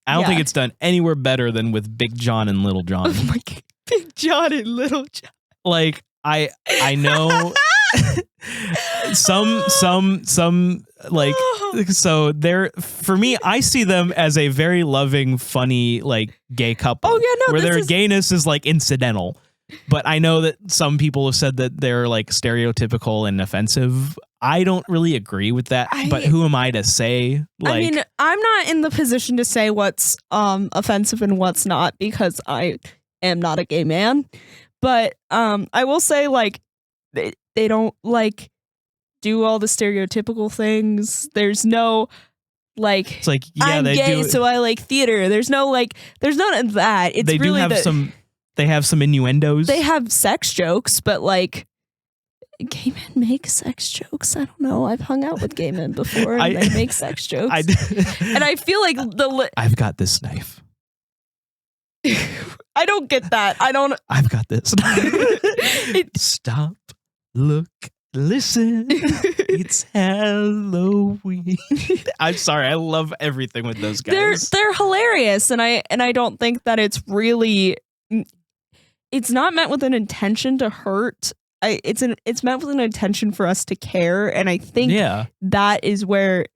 I don't yeah. think it's done anywhere better than with Big John and Little John. oh my God, Big John and Little John. Like, I know some like, so they're, for me, I see them as a very loving, funny, like, gay couple. Oh yeah, no, where this their is, gayness is like incidental. But I know that some people have said that they're like stereotypical and offensive. I don't really agree with that, but who am I to say? Like, I mean, I'm not in the position to say what's offensive and what's not because I am not a gay man. But I will say like they don't like do all the stereotypical things. There's no like it's like, yeah, I'm they gay, do. so I like theater. There's none of that. It's They do really have they have some innuendos. they have sex jokes, but like gay men make sex jokes. I don't know. I've hung out with gay men before, and they make sex jokes. And I feel like I've got this knife. I don't get that. I don't. I've got this. Stop, look, listen. It's Halloween. I'm sorry. I love everything with those guys. They're hilarious, and I don't think that it's really. It's not meant with an intention to hurt. It's meant with an intention for us to care, and I think that is where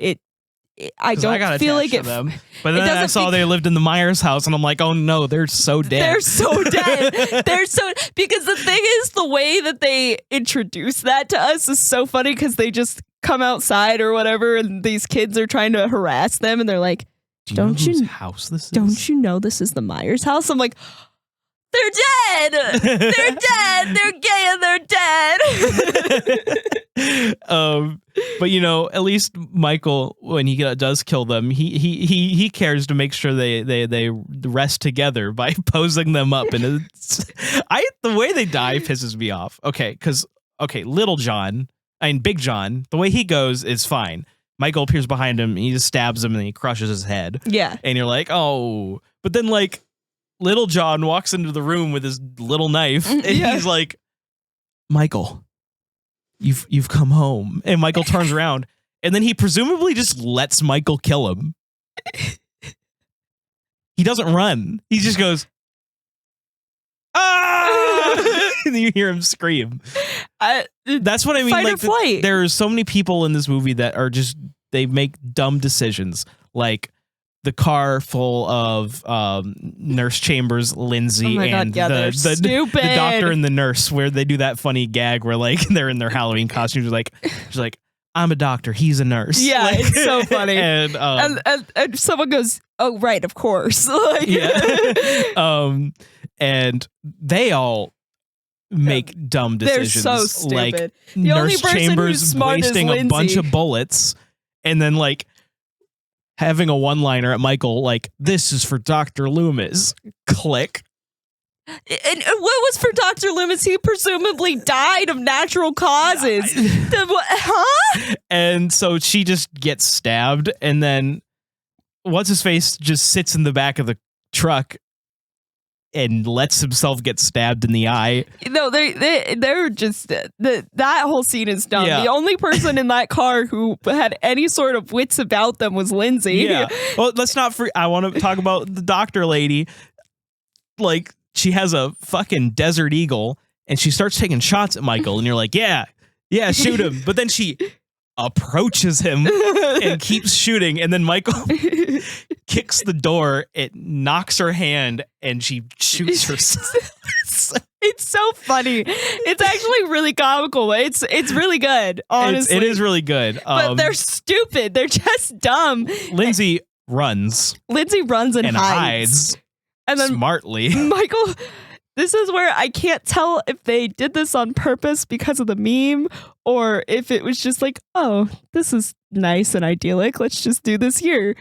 I don't feel like them. But then I saw they lived in the Myers house, and I'm like, oh no, they're so dead. They're so dead. Because the thing is, the way that they introduce that to us is so funny because they just come outside or whatever, and these kids are trying to harass them, and they're like, "Don't you know whose house this is? Don't you know this is the Myers house?" I'm like, they're dead. They're dead. They're gay and they're dead. But at least Michael, when he does kill them, he cares to make sure they rest together by posing them up, and the way they die pisses me off. Little John, Big John, the way he goes is fine. Michael appears behind him, and he just stabs him, and he crushes his head. Yeah, and you're like, oh, but then Little John walks into the room with his little knife, and he's like, Michael, you've come home. And Michael turns around, and then he presumably just lets Michael kill him. He doesn't run. He just goes, ah! And then you hear him scream. That's what I mean. Fight or flight. There are so many people in this movie that are just, they make dumb decisions. Like, the car full of Nurse Chambers, Lindsay, and the doctor and the nurse, where they do that funny gag where they're in their Halloween costumes. She's like, I'm a doctor, he's a nurse. Yeah, it's so funny. and someone goes, oh right, of course. And they all make dumb decisions. They're so stupid. The Nurse only person Chambers who's smart wasting is a bunch of bullets, and then having a one-liner at Michael, this is for Dr. Loomis. Click. And what was for Dr. Loomis? He presumably died of natural causes. Huh? And so she just gets stabbed, and then what's-his-face just sits in the back of the truck and lets himself get stabbed in the eye. No, they're just that whole scene is dumb. Yeah. The only person in that car who had any sort of wits about them was Lindsay. Yeah. Well, let's not I want to talk about the doctor lady. She has a fucking Desert Eagle, and she starts taking shots at Michael, and you're like, yeah, shoot him. But then she approaches him and keeps shooting, and then Michael kicks the door, it knocks her hand, and she shoots herself. It's so funny. It's actually really comical. It's really good, honestly. It is really good. But they're stupid. They're just dumb. Lindsay runs and hides. And then smartly. Michael, this is where I can't tell if they did this on purpose because of the meme, or if it was just like, oh, this is nice and idyllic. Let's just do this here.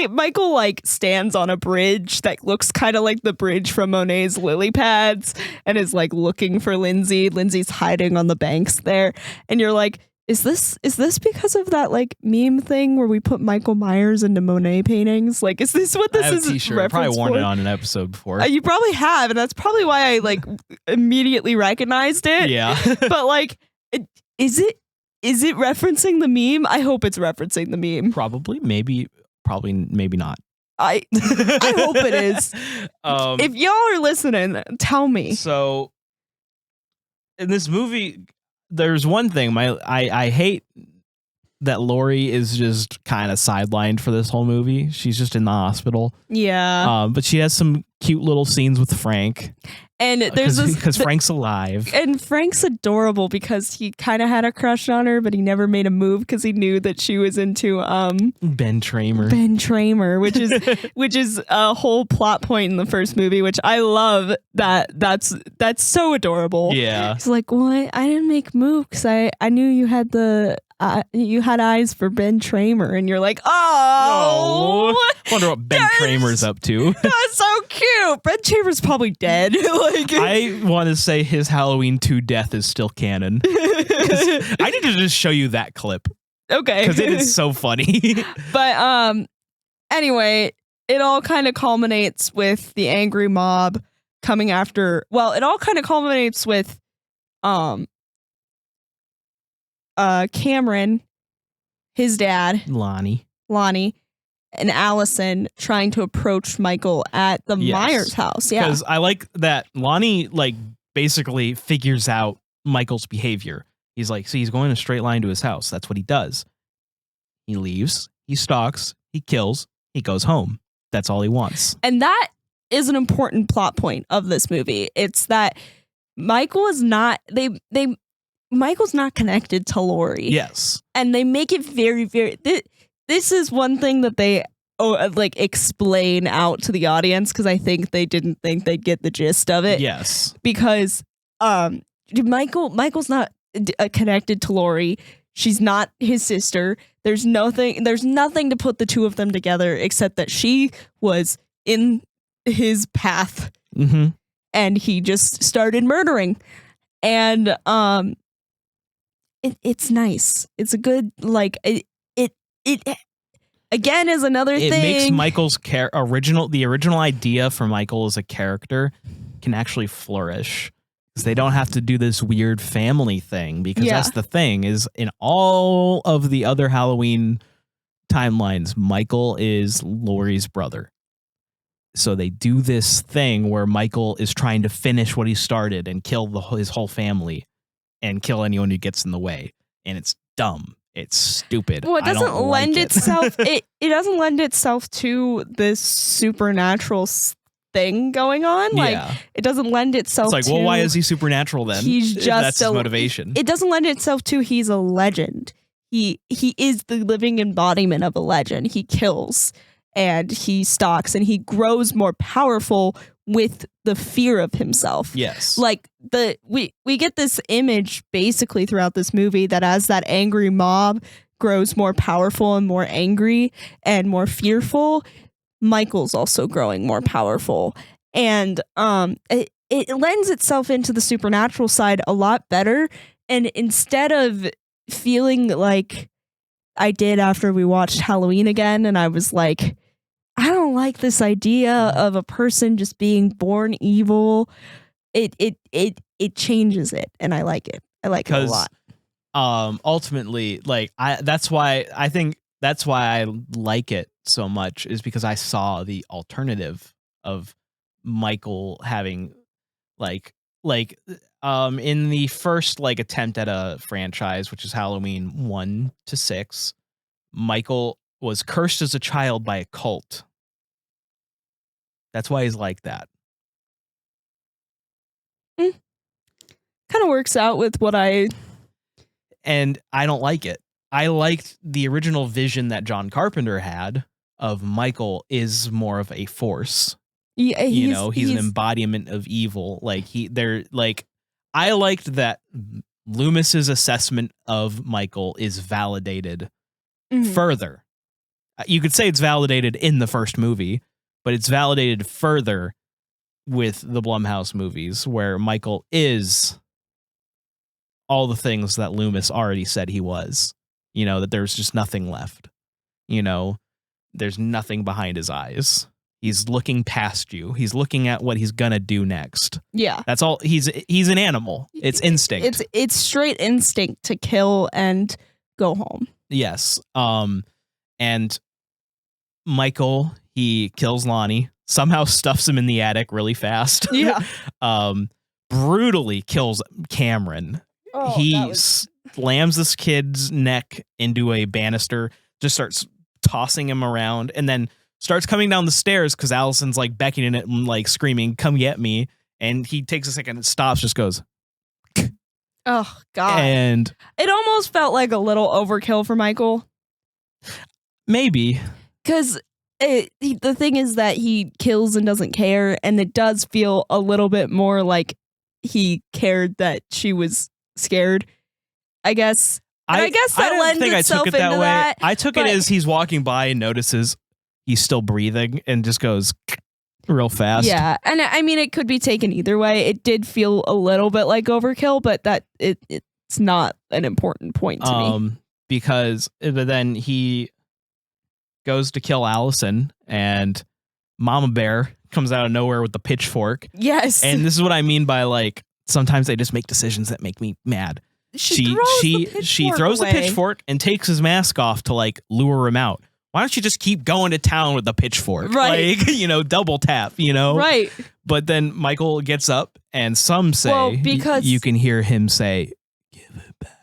Michael stands on a bridge that looks kind of like the bridge from Monet's Lily Pads, and is looking for Lindsay. Lindsay's hiding on the banks there, and you're like, is this because of that meme thing where we put Michael Myers into Monet paintings? Is this what this is? T-shirt. I probably worn it on an episode before. You probably have, and that's probably why I immediately recognized it. Yeah, but is it referencing the meme? I hope it's referencing the meme. Probably, maybe not. I hope it is. If y'all are listening, tell me. So in this movie, there's one thing I hate that Laurie is just kind of sidelined for this whole movie. She's just in the hospital. Yeah. But she has some cute little scenes with Frank. And there's because Frank's alive. And Frank's adorable because he kind of had a crush on her, but he never made a move because he knew that she was into Ben Tramer. Ben Tramer, which is a whole plot point in the first movie, which I love. That's so adorable. Yeah. He's like, well, I didn't make a move because I knew you had you had eyes for Ben Tramer, and you're like, oh, wonder what Ben Tramer's up to. That's so cute. Ben Tramer's probably dead. I want to say his Halloween 2 death is still canon. I need to just show you that clip. Okay, because it is so funny. But anyway, it all kind of culminates with the angry mob coming after. Well, it all kind of culminates with Cameron, his dad, Lonnie. and Allison trying to approach Michael at the Yes. Myers house. Yeah. Because I like that Lonnie like basically figures out Michael's behavior. He's like, see, he's going a straight line to his house. That's what he does. He leaves, he stalks, he kills, he goes home. That's all he wants. And that is an important plot point of this movie. It's that Michael is not Michael's not connected to Lori. Yes. And they make it very, very this is one thing that they like explain out to the audience, because I think they didn't think they'd get the gist of it. Yes. Because Michael's not connected to Lori. She's not his sister. There's nothing to put the two of them together except that she was in his path Mm-hmm. and he just started murdering. And it's nice. It's a good, like, it again is another It thing. makes Michael's the original idea for Michael as a character can actually flourish. Because they don't have to do this weird family thing, because Yeah. that's the thing, is in all of the other Halloween timelines, Michael is Laurie's brother. So they do this thing where Michael is trying to finish what he started and kill his whole family and kill anyone who gets in the way. And it's dumb. It's stupid. Well, it I doesn't don't lend like it. itself. It doesn't lend itself to this supernatural thing going on. Like, Yeah. it doesn't lend itself. It's like, to, well, why is he supernatural then? He's If just that's his motivation. It doesn't lend itself to he's a legend. He is the living embodiment of a legend. He kills and he stalks and he grows more powerful with the fear of himself. Yes. Like we get this image basically throughout this movie that as that angry mob grows more powerful and more angry and more fearful, Michael's also growing more powerful. And it lends itself into the supernatural side a lot better. And instead of feeling like I did after we watched Halloween again, and I was like, I don't like this idea of a person just being born evil. It changes it, and I like it. I like it a lot. Ultimately, like that's why I like it so much, is because I saw the alternative of Michael having in the first attempt at a franchise, which is Halloween 1 to 6, Michael was cursed as a child by a cult. That's why he's like that. Kind of works out with what And I don't like it. I liked the original vision that John Carpenter had of Michael is more of a force. Yeah, He's an embodiment of evil. I liked that Loomis's assessment of Michael is validated further. You could say it's validated in the first movie, but it's validated further with the Blumhouse movies, where Michael is all the things that Loomis already said he was. That there's just nothing left. There's nothing behind his eyes. He's looking past you. He's looking at what he's gonna do next. Yeah. That's all. He's an animal. It's instinct. It's straight instinct to kill and go home. Yes. And Michael, he kills Lonnie, somehow stuffs him in the attic really fast. Yeah. Brutally kills Cameron. Oh, He slams this kid's neck into a banister, just starts tossing him around, and then starts coming down the stairs because Allison's beckoning it and screaming, "Come get me!" And he takes a second and stops, just goes, oh God. and It almost felt like a little overkill for Michael. maybe. Because the thing is that he kills and doesn't care, and it does feel a little bit more like he cared that she was scared, I guess. And I guess that don't lends think I itself took it that into way. that. I took it but- as he's walking by and notices he's still breathing and just goes real fast. Yeah, and I mean, it could be taken either way. It did feel a little bit like overkill, but that it's not an important point to me. Because but then he goes to kill Allison, and Mama Bear comes out of nowhere with the pitchfork. Yes. And this is what I mean by like sometimes they just make decisions that make me mad. She throws the pitchfork and takes his mask off to like lure him out. Why don't you just keep going to town with the pitchfork? Right. Like, double tap, Right. But then Michael gets up and some say, because you can hear him say, give it back.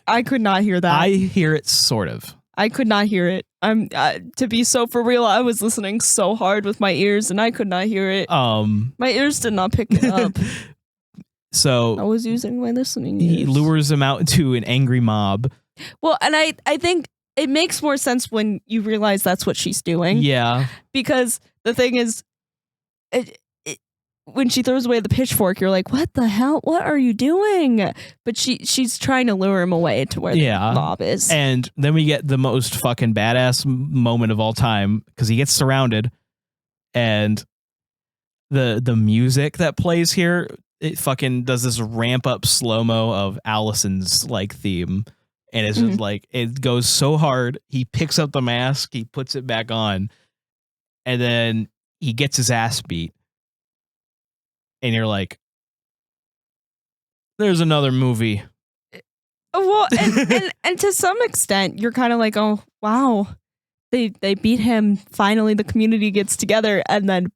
I could not hear that. I hear it sort of. I could not hear it. I'm to be so for real. I was listening so hard with my ears, and I could not hear it. My ears did not pick it up. So I was using my listening he ears. lures him out into an angry mob. Well, and I think it makes more sense when you realize that's what she's doing. Yeah, because the thing is, when she throws away the pitchfork, you're like, what the hell? What are you doing? But she's trying to lure him away to where the mob is. And then we get the most fucking badass moment of all time because he gets surrounded and the music that plays here, it fucking does this ramp up slow-mo of Allison's like theme. And it's just like, it goes so hard. He picks up the mask, he puts it back on, and then he gets his ass beat. And you're like, there's another movie. Well, and to some extent, you're kind of like, oh, wow. They beat him. Finally, the community gets together. And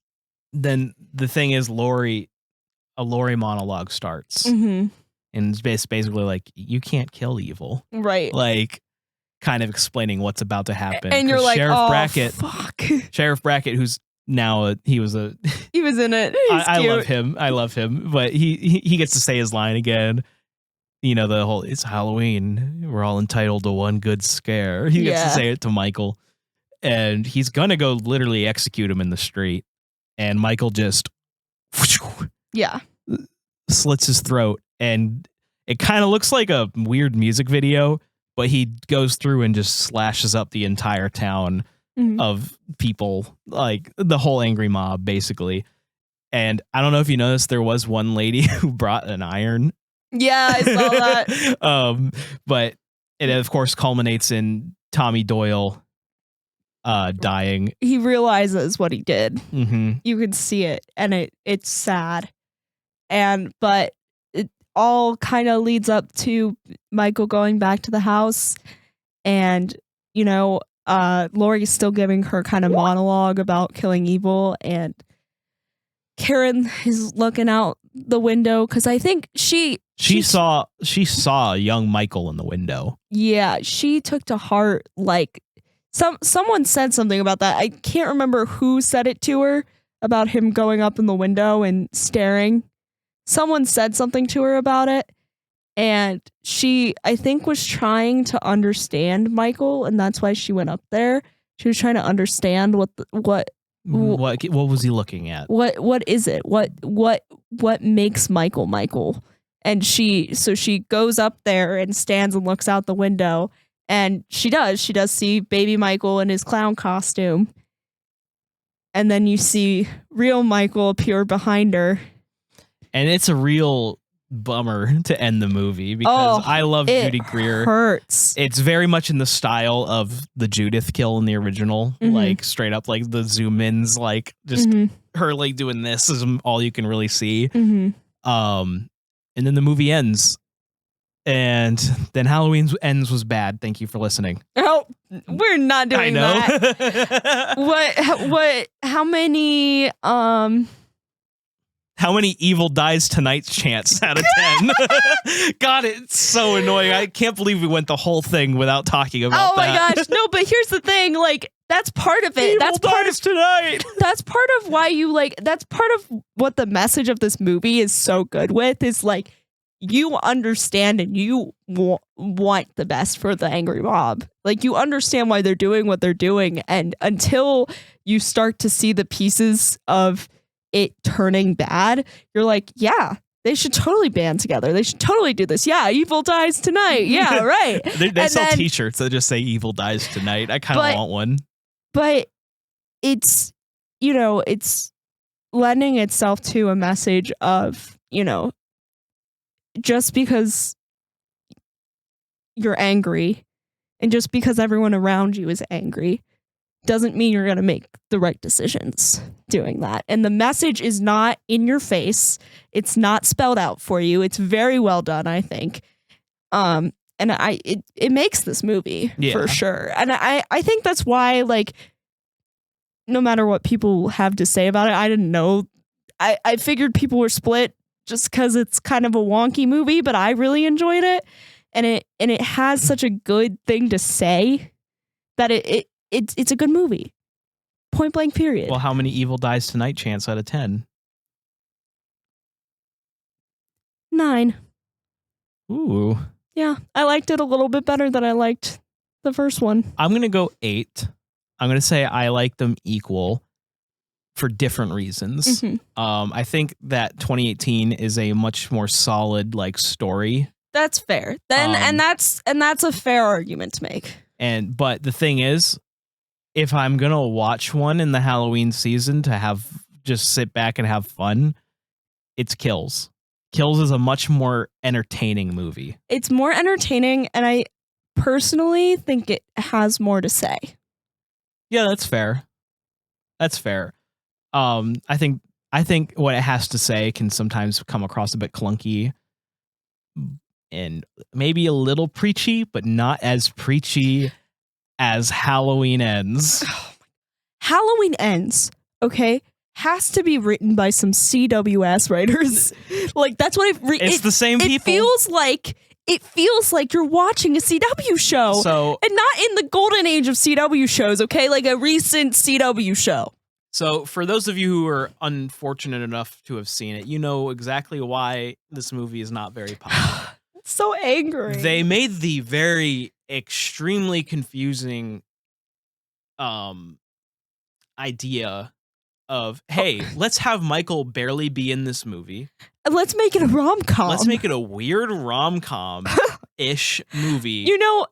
then the thing is, a Laurie monologue starts. And it's basically like, you can't kill evil. Right. Like, kind of explaining what's about to happen. And you're like, fuck. Sheriff Brackett, who's now he was in it. I love him, but he gets to say his line again. The whole it's Halloween, we're all entitled to one good scare. He gets to say it to Michael, and he's gonna go literally execute him in the street, and Michael just slits his throat, and it kind of looks like a weird music video, but he goes through and just slashes up the entire town of people, like the whole angry mob, basically. And I don't know if you noticed, there was one lady who brought an iron. Yeah, I saw that. But it, of course, culminates in Tommy Doyle dying. He realizes what he did. Mm-hmm. You can see it, and it's sad. But it all kind of leads up to Michael going back to the house, and Laurie's still giving her kind of monologue about killing evil, and Karen is looking out the window because I think she saw young Michael in the window. Yeah, she took to heart, like someone said something about that. I can't remember who said it to her about him going up in the window and staring. Someone said something to her about it. And she, I think, was trying to understand Michael, and that's why she went up there. She was trying to understand what was he looking at? What is it? What makes Michael? And she goes up there and stands and looks out the window, and she does see baby Michael in his clown costume. And then you see real Michael appear behind her. And it's a real bummer to end the movie because I love Judy Greer. Hurts. It's very much in the style of the Judith kill in the original, like straight up like the zoom ins, like just her like doing this is all you can really see. And then the movie ends, and then Halloween ends was bad. Thank you for listening. Oh, we're not doing that. What? How many evil dies tonight chants out of 10? God, it's so annoying. I can't believe we went the whole thing without talking about that. Oh my gosh. No, but here's the thing. Like, that's part of it. That's part of tonight. That's part of why that's part of what the message of this movie is so good with is like, you understand and you want the best for the angry mob. Like, you understand why they're doing what they're doing. And until you start to see the pieces of it turning bad, you're like, yeah, they should totally band together. They should totally do this. Yeah, evil dies tonight. Yeah, right. they sell t-shirts that just say evil dies tonight. I kind of want one. But it's, it's lending itself to a message of, just because you're angry and just because everyone around you is angry doesn't mean you're going to make the right decisions doing that. And the message is not in your face. It's not spelled out for you. It's very well done, I think. And it makes this movie for sure. And I think that's why, like, no matter what people have to say about it, I didn't know. I figured people were split just because it's kind of a wonky movie, but I really enjoyed it. And it has such a good thing to say that it's a good movie. Point blank period. Well, how many Evil Dies Tonight chance out of 10? 9. Ooh. Yeah, I liked it a little bit better than I liked the first one. I'm going to go 8. I'm going to say I like them equal for different reasons. Mm-hmm. I think that 2018 is a much more solid like story. That's fair. And that's a fair argument to make. But the thing is, if I'm going to watch one in the Halloween season to have just sit back and have fun, it's Kills. Kills is a much more entertaining movie. It's more entertaining, and I personally think it has more to say. Yeah, that's fair. That's fair. I think what it has to say can sometimes come across a bit clunky and maybe a little preachy, but not as preachy as Halloween Ends. Halloween Ends, okay, has to be written by some CWS writers. Like, that's what it's the same people. It feels like you're watching a CW show, and not in the golden age of CW shows, okay? Like a recent CW show. So for those of you who are unfortunate enough to have seen it, you know exactly why this movie is not very popular. It's so angry. They made the very extremely confusing idea of, hey, let's have Michael barely be in this movie. Let's make it a rom-com. Let's make it a weird rom-com-ish movie. You know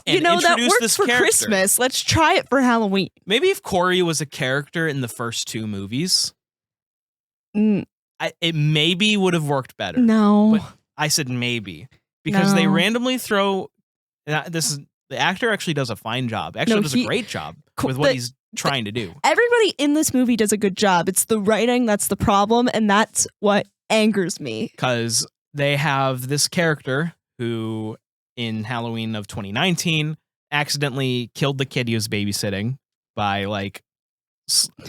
that works for character. Christmas. Let's try it for Halloween. Maybe if Corey was a character in the first 2 movies, it maybe would have worked better. No. But I said maybe. Because they randomly throw... the actor actually does a fine job. Actually does a great job with what he's trying to do. Everybody in this movie does a good job. It's the writing that's the problem, and that's what angers me. Because they have this character who, in Halloween of 2019, accidentally killed the kid he was babysitting by, like,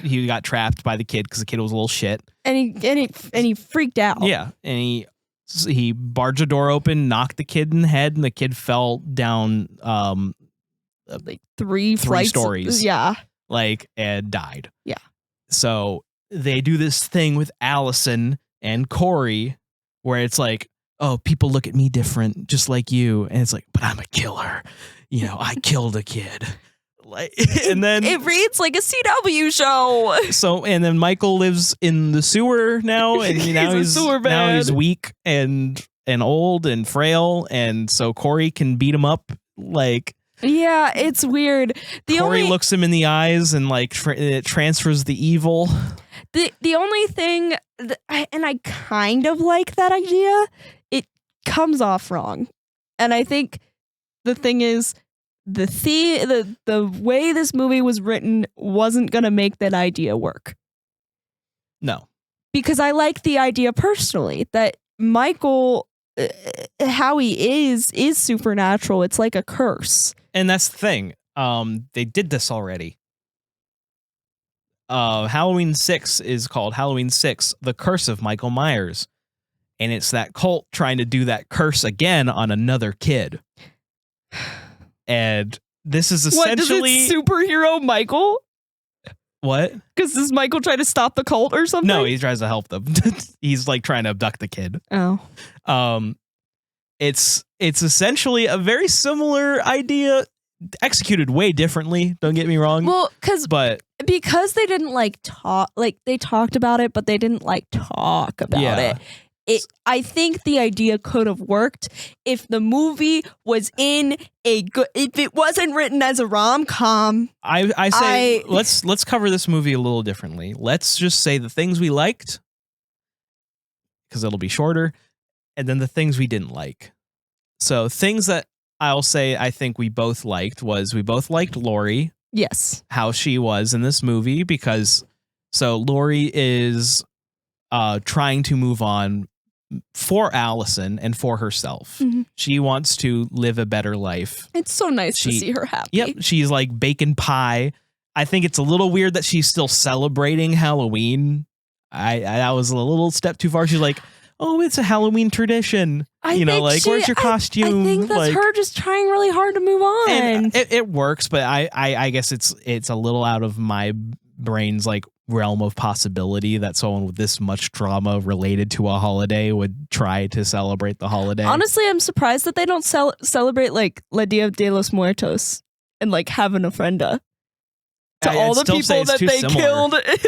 he got trapped by the kid because the kid was a little shit. And he freaked out. Yeah, and he barged a door open, knocked the kid in the head, and the kid fell down like 3 stories. Yeah. Like, and died. Yeah. So they do this thing with Allison and Corey where it's like, oh, people look at me different, just like you. And it's like, but I'm a killer. You know, I killed a kid. Like, and then it reads like a CW show. So, and then Michael lives in the sewer now, and now he's weak and old and frail, and so Corey can beat him up. Like, yeah, it's weird. Corey looks him in the eyes and like it transfers the evil. The only thing, and I kind of like that idea, it comes off wrong, and I think the thing is, the way this movie was written wasn't going to make that idea work. No. Because I like the idea personally that Michael, how he is supernatural. It's like a curse. And that's the thing. They did this already. Halloween 6 is called Halloween 6, The Curse of Michael Myers. And it's that cult trying to do that curse again on another kid. And this is essentially... What, does it superhero Michael? What? Because does Michael try to stop the cult or something? No, he tries to help them. He's like trying to abduct the kid. Oh. It's essentially a very similar idea, executed way differently. Don't get me wrong. Well, because they didn't like talk, like they talked about it, but they didn't like talk about it. I think the idea could have worked if the movie was if it wasn't written as a rom-com. I say let's cover this movie a little differently. Let's just say the things we liked, because it'll be shorter, and then the things we didn't like. So things that I'll say I think we both liked was we both liked Laurie. Yes. how she was in this movie, because so Lori is trying to move on for Allison and for herself. Mhm. She wants to live a better life. It's so nice to see her happy. Yep, she's like baking pie. I think it's a little weird that she's still celebrating Halloween. I that was a little step too far. She's like, oh, it's a Halloween tradition. I think where's your costume? I think that's like, her just trying really hard to move on. and it works, but I guess it's a little out of my brain's like realm of possibility that someone with this much drama related to a holiday would try to celebrate the holiday. Honestly, I'm surprised that they don't celebrate like La Dia de los Muertos and like have an ofrenda to all the people that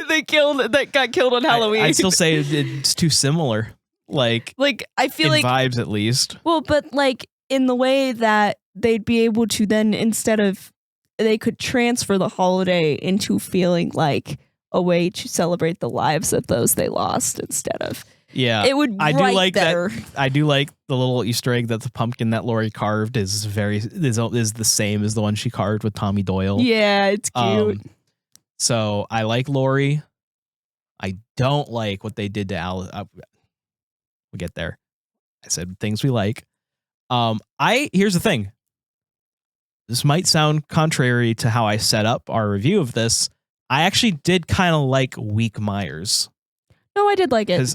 they killed that got killed on Halloween. I still say it's too similar. Like I feel in like vibes at least. Well, but like in the way that they'd be able to then, instead of, they could transfer the holiday into feeling like a way to celebrate the lives of those they lost instead of. Yeah, it would. I do like better. that. I do like the little Easter egg that the pumpkin that Lori carved is the same as the one she carved with Tommy Doyle. Yeah, it's cute. So I like Lori. I don't like what they did to Alice. We'll get there. I said things we like. Here's the thing. This might sound contrary to how I set up our review of this. I actually did kind of like Weak Myers. No, I did like it. Because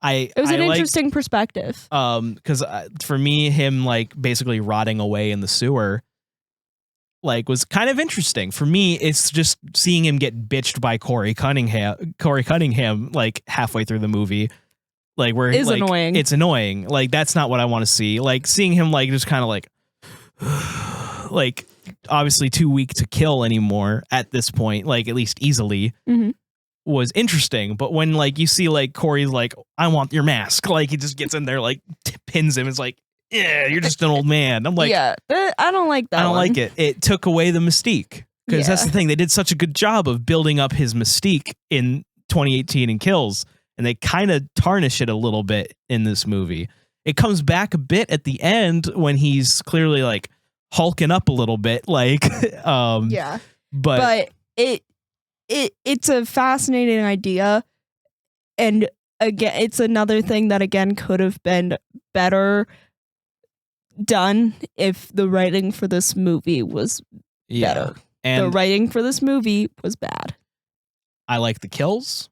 it was an interesting perspective. Because for me, him like basically rotting away in the sewer, like, was kind of interesting. For me, it's just seeing him get bitched by Corey Cunningham, like halfway through the movie. Like, where is like, annoying. It's annoying. Like, that's not what I want to see. Like, seeing him like just kind of like like obviously too weak to kill anymore at this point, like at least easily, was interesting. But when like you see like Corey's like, I want your mask, like he just gets in there, like pins him. It's like, yeah, you're just an old man. I'm like, yeah, I don't like that. I don't like it. It took away the mystique, because that's the thing. They did such a good job of building up his mystique in 2018 in Kills, and they kind of tarnish it a little bit in this movie. It comes back a bit at the end when he's clearly like hulking up a little bit, like yeah. But it's a fascinating idea, and again, it's another thing that again could have been better done if the writing for this movie was better. And the writing for this movie was bad. I like the kills.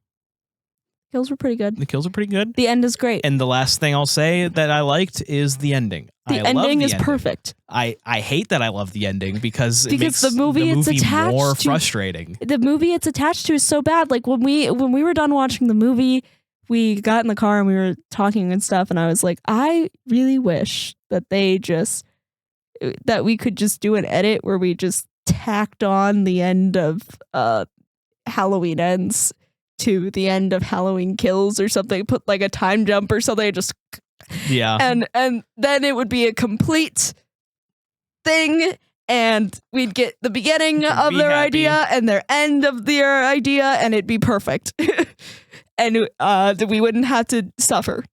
Kills were pretty good. The kills are pretty good. The end is great. And the last thing I'll say that I liked is the ending. The ending is perfect. I hate that I love the ending because it makes the movie it's attached more to, frustrating. The movie it's attached to is so bad. Like when we were done watching the movie, we got in the car and we were talking and stuff, and I was like, I really wish that we could just do an edit where we just tacked on the end of Halloween Ends to the end of Halloween Kills or something, put like a time jump or something, just and then it would be a complete thing, and we'd get the beginning of their idea and their end of their idea, and it'd be perfect. And we wouldn't have to suffer.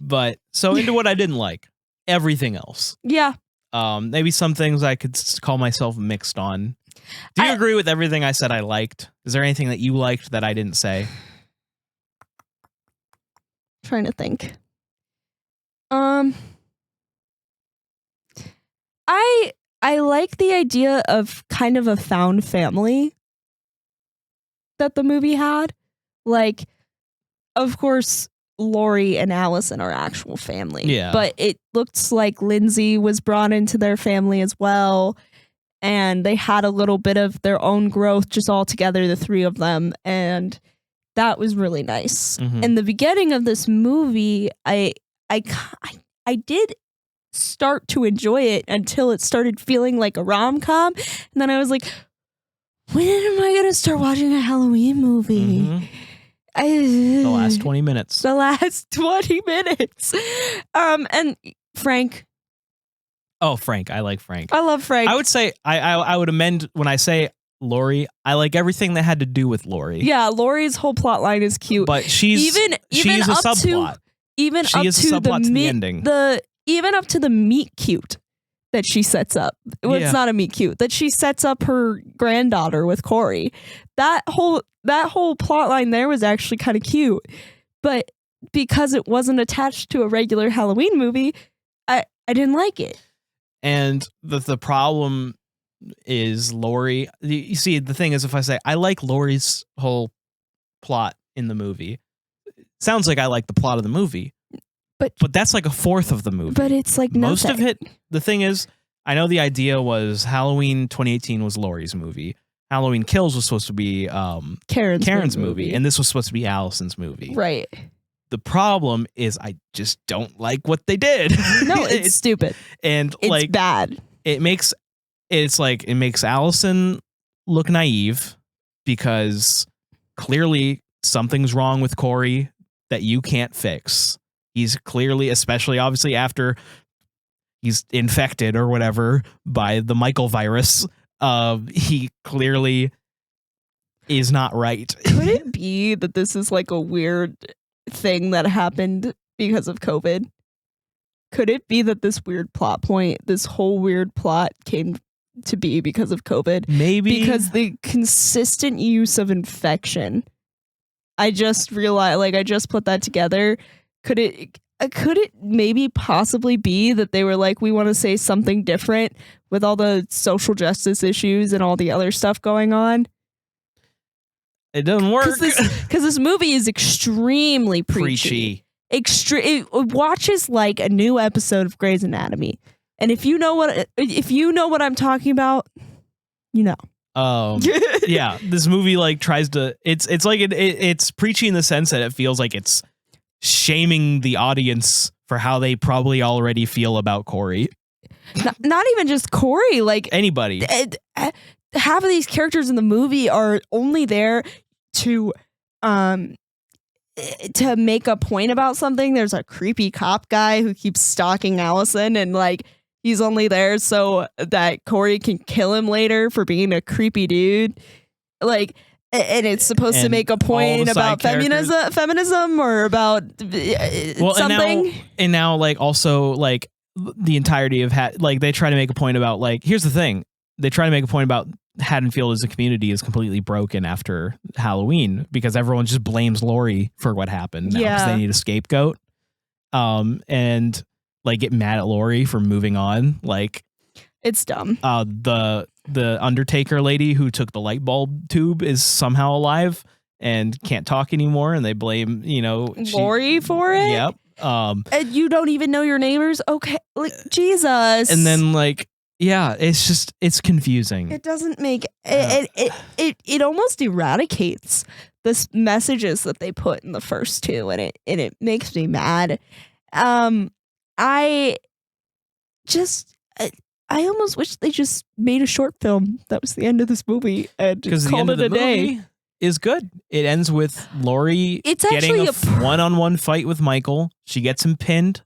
But so into what I didn't like, everything else. Yeah. Maybe some things I could call myself mixed on. Do you agree with everything I said I liked? Is there anything that you liked that I didn't say? Trying to think. I like the idea of kind of a found family that the movie had. Like, of course, Lori and Allison are actual family. Yeah. But it looks like Lindsay was brought into their family as well. And they had a little bit of their own growth just all together, the three of them. And that was really nice. Mm-hmm. In the beginning of this movie, I did start to enjoy it until it started feeling like a rom-com. And then I was like, when am I going to start watching a Halloween movie? Mm-hmm. The last 20 minutes. The last 20 minutes. And Frank. Oh, Frank. I like Frank. I love Frank. I would say, I would amend when I say Lori, I like everything that had to do with Lori. Yeah, Lori's whole plot line is cute. But she's a subplot. Even she up is a to subplot the to the ending. Even up to the meet cute. that she sets up. Well, Yeah. it's not a meet cute that she sets up her granddaughter with Corey. That whole plot line there was actually kind of cute, but because it wasn't attached to a regular Halloween movie, I didn't like it. And the problem is Laurie. You see, the thing is, if I say I like Laurie's whole plot in the movie, sounds like I like the plot of the movie, but that's like a fourth of the movie. But it's like most nothing. of it. The thing is, I know the idea was Halloween 2018 was Laurie's movie. Halloween Kills was supposed to be Karen's movie, and this was supposed to be Allison's movie. Right. The problem is I just don't like what they did. No, it's stupid. And It's like bad. it makes Allison look naive because clearly something's wrong with Corey that you can't fix. He's clearly, especially obviously after he's infected or whatever by the Michael virus, he clearly is not right. Could it be that this is like a weird thing that happened because of COVID? Could it be that this weird plot point, this whole weird plot came to be because of COVID? Maybe Because the consistent use of infection. I just realized, like, I just put that together. Could it maybe possibly be that they were like, we want to say something different with all the social justice issues and all the other stuff going on? it doesn't work. Because this movie is extremely preachy. It watches like a new episode of Grey's Anatomy. And if you know what I'm talking about, you know. Yeah, this movie like tries to it's like it's preachy in the sense that it feels like it's shaming the audience for how they probably already feel about Corey. Not even just Corey, like Anybody. half of these characters in the movie are only there to make a point about something. There's a creepy cop guy who keeps stalking Allison, and like he's only there so that Corey can kill him later for being a creepy dude. Like, and it's supposed to And make a all point the about side characters. feminism or about something. And now like also like the entirety of like they try to make a point about like here's the thing. They try to make a point about Haddonfield as a community is completely broken after Halloween because everyone just blames Laurie for what happened now because they need a scapegoat. And like get mad at Laurie for moving on. Like It's dumb. The Undertaker lady who took the light bulb tube is somehow alive and can't talk anymore, and they blame Laurie for it. Yep. And you don't even know your neighbors. Okay, like Jesus. And then like it's confusing. It doesn't make it almost eradicates the messages that they put in the first two, and it makes me mad. I almost wish they just made a short film that was the end of this movie and Because the called end it of the a day. movie is good. It ends with Laurie It's getting actually a one-on-one fight with Michael. She gets him pinned.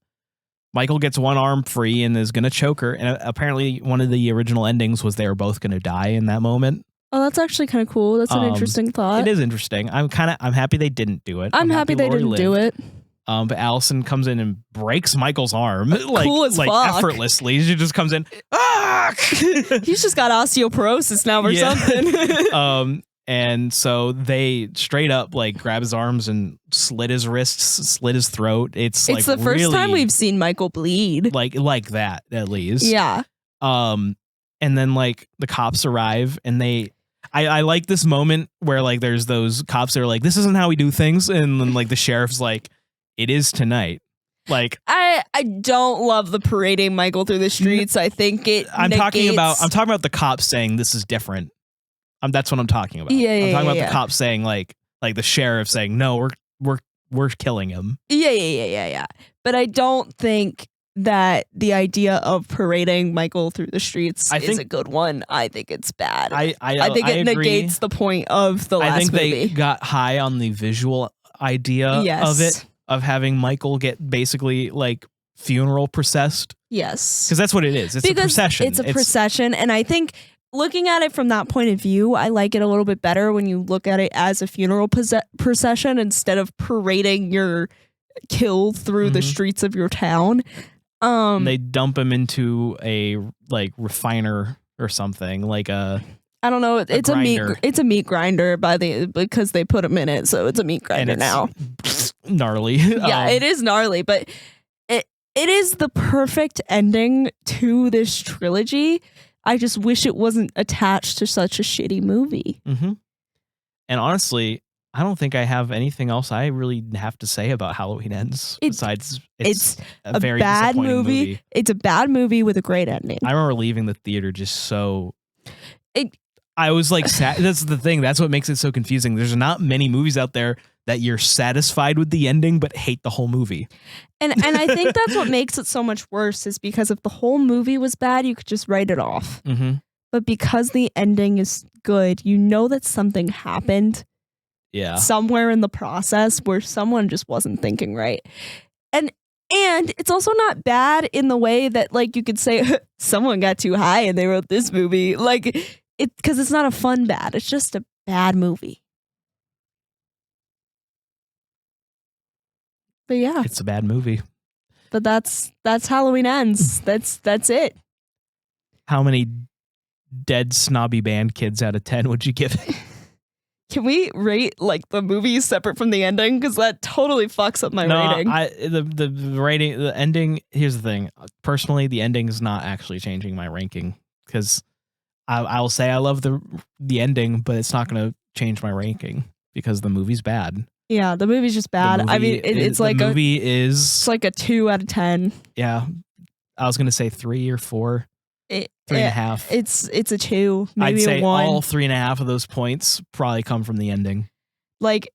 Michael gets one arm free and is going to choke her. And apparently one of the original endings was they were both going to die in that moment. Oh, that's actually kind of cool. That's an interesting thought. It is interesting. I'm happy they didn't do it. I'm happy they Laurie didn't do lived. it. But Allison comes in and breaks Michael's arm like Cool as fuck. effortlessly. She just comes in. Ah! He's just got osteoporosis now or Yeah. something. And so they straight up like grab his arms and slit his wrists, slit his throat. It's like the first really, time we've seen Michael bleed. like that at least. Yeah. And then like the cops arrive and I like this moment where like there's those cops that are like, this isn't how we do things, and then like the sheriff's like, it is tonight. Like I don't love the parading Michael through the streets. I think I'm talking about the cops saying this is different. That's what I'm talking about. I'm talking about the cops saying like the sheriff saying no, we're killing him. Yeah. But I don't think that the idea of parading Michael through the streets is a good one. I think it's bad. I think it agree. negates the point of the last I think movie. they got high on the visual idea of it, of having Michael get basically like funeral processed. Yes. Because that's what it is. It's a procession. It's a procession. And I think looking at it from that point of view, I like it a little bit better when you look at it as a funeral procession instead of parading your kill through the streets of your town. And they dump him into a like refiner or something, like a I don't know. It's grinder. a meat grinder because they put him in it, so it's a meat grinder it's now. gnarly. Yeah, it is gnarly, but it is the perfect ending to this trilogy. I just wish it wasn't attached to such a shitty movie. Mm-hmm. And honestly, I don't think I have anything else I really have to say about Halloween Ends besides it's a very bad disappointing movie. It's a bad movie with a great ending. I remember leaving the theater just so. I was like, that's the thing. That's what makes it so confusing. There's not many movies out there that you're satisfied with the ending but hate the whole movie. And I think that's what makes it so much worse is because if the whole movie was bad, you could just write it off. Mm-hmm. But because the ending is good, you know that something happened somewhere in the process where someone just wasn't thinking right. And it's also not bad in the way that like you could say someone got too high and they wrote this movie. Like because it's not a fun bad. It's just a bad movie. But yeah. It's a bad movie. But that's Halloween Ends. That's it. How many dead snobby band kids out of 10 would you give it? Can we rate like the movie separate from the ending? Because that totally fucks up my rating. The rating, the ending. Here's the thing. Personally, the ending is not actually changing my ranking because I will say I love the ending, but it's not going to change my ranking because the movie's bad. Yeah, the movie's just bad. I mean, it's like the movie is. It's like a 2 out of 10. Yeah, I was going to say 3 or 4. 3.5. It's a 2, maybe I'd say a 1. all 3.5 of those points probably come from the ending. Like,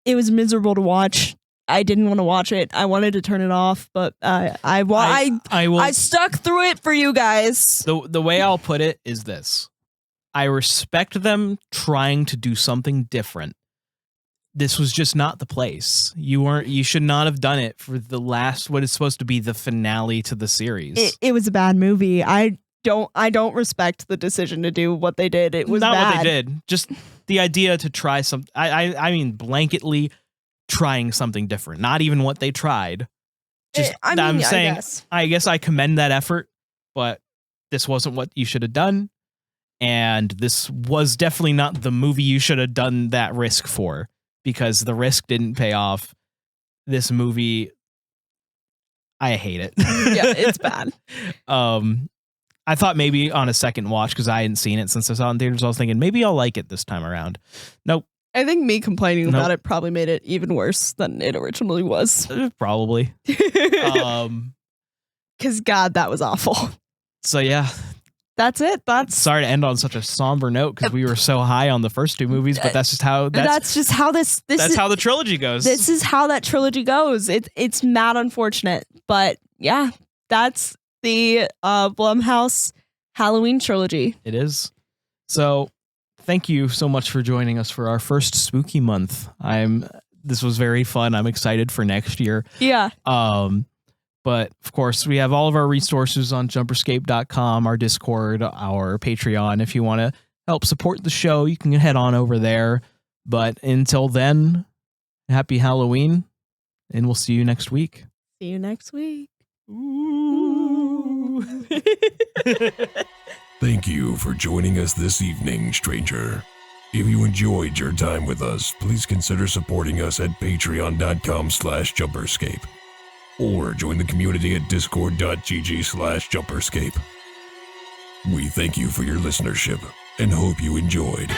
it was miserable to watch. I didn't want to watch it. I wanted to turn it off, but I stuck through it for you guys. The way I'll put it is this: I respect them trying to do something different. This was just not the place. You should not have done it for the last, what is supposed to be the finale to the series. It was a bad movie. I don't respect the decision to do what they did. It was not bad. what they did. Just the idea to try some. I mean, blanketly trying something different. Not even what they tried. Just I'm saying. I guess I commend that effort, but this wasn't what you should have done, and this was definitely not the movie you should have done that risk for. Because the risk didn't pay off. This movie, I hate it. Yeah, it's bad. I thought maybe on a second watch, because I hadn't seen it since I saw it in theaters, I was thinking maybe I'll like it this time around. Nope. I think me complaining about it probably made it even worse than it originally was. Probably. Because God, that was awful. So yeah. That's it. Sorry to end on such a somber note because we were so high on the first 2 movies, but that's just how that's how the trilogy goes. This is how that trilogy goes. It's mad unfortunate, but yeah, that's the Blumhouse Halloween trilogy. It is. So, thank you so much for joining us for our first spooky month. This was very fun. I'm excited for next year. Yeah. But, of course, we have all of our resources on jumperscape.com, our Discord, our Patreon. If you want to help support the show, you can head on over there. But until then, happy Halloween, and we'll see you next week. See you next week. Ooh. Thank you for joining us this evening, stranger. If you enjoyed your time with us, please consider supporting us at patreon.com/jumperscape. Or join the community at discord.gg/jumperscape. We thank you for your listenership and hope you enjoyed.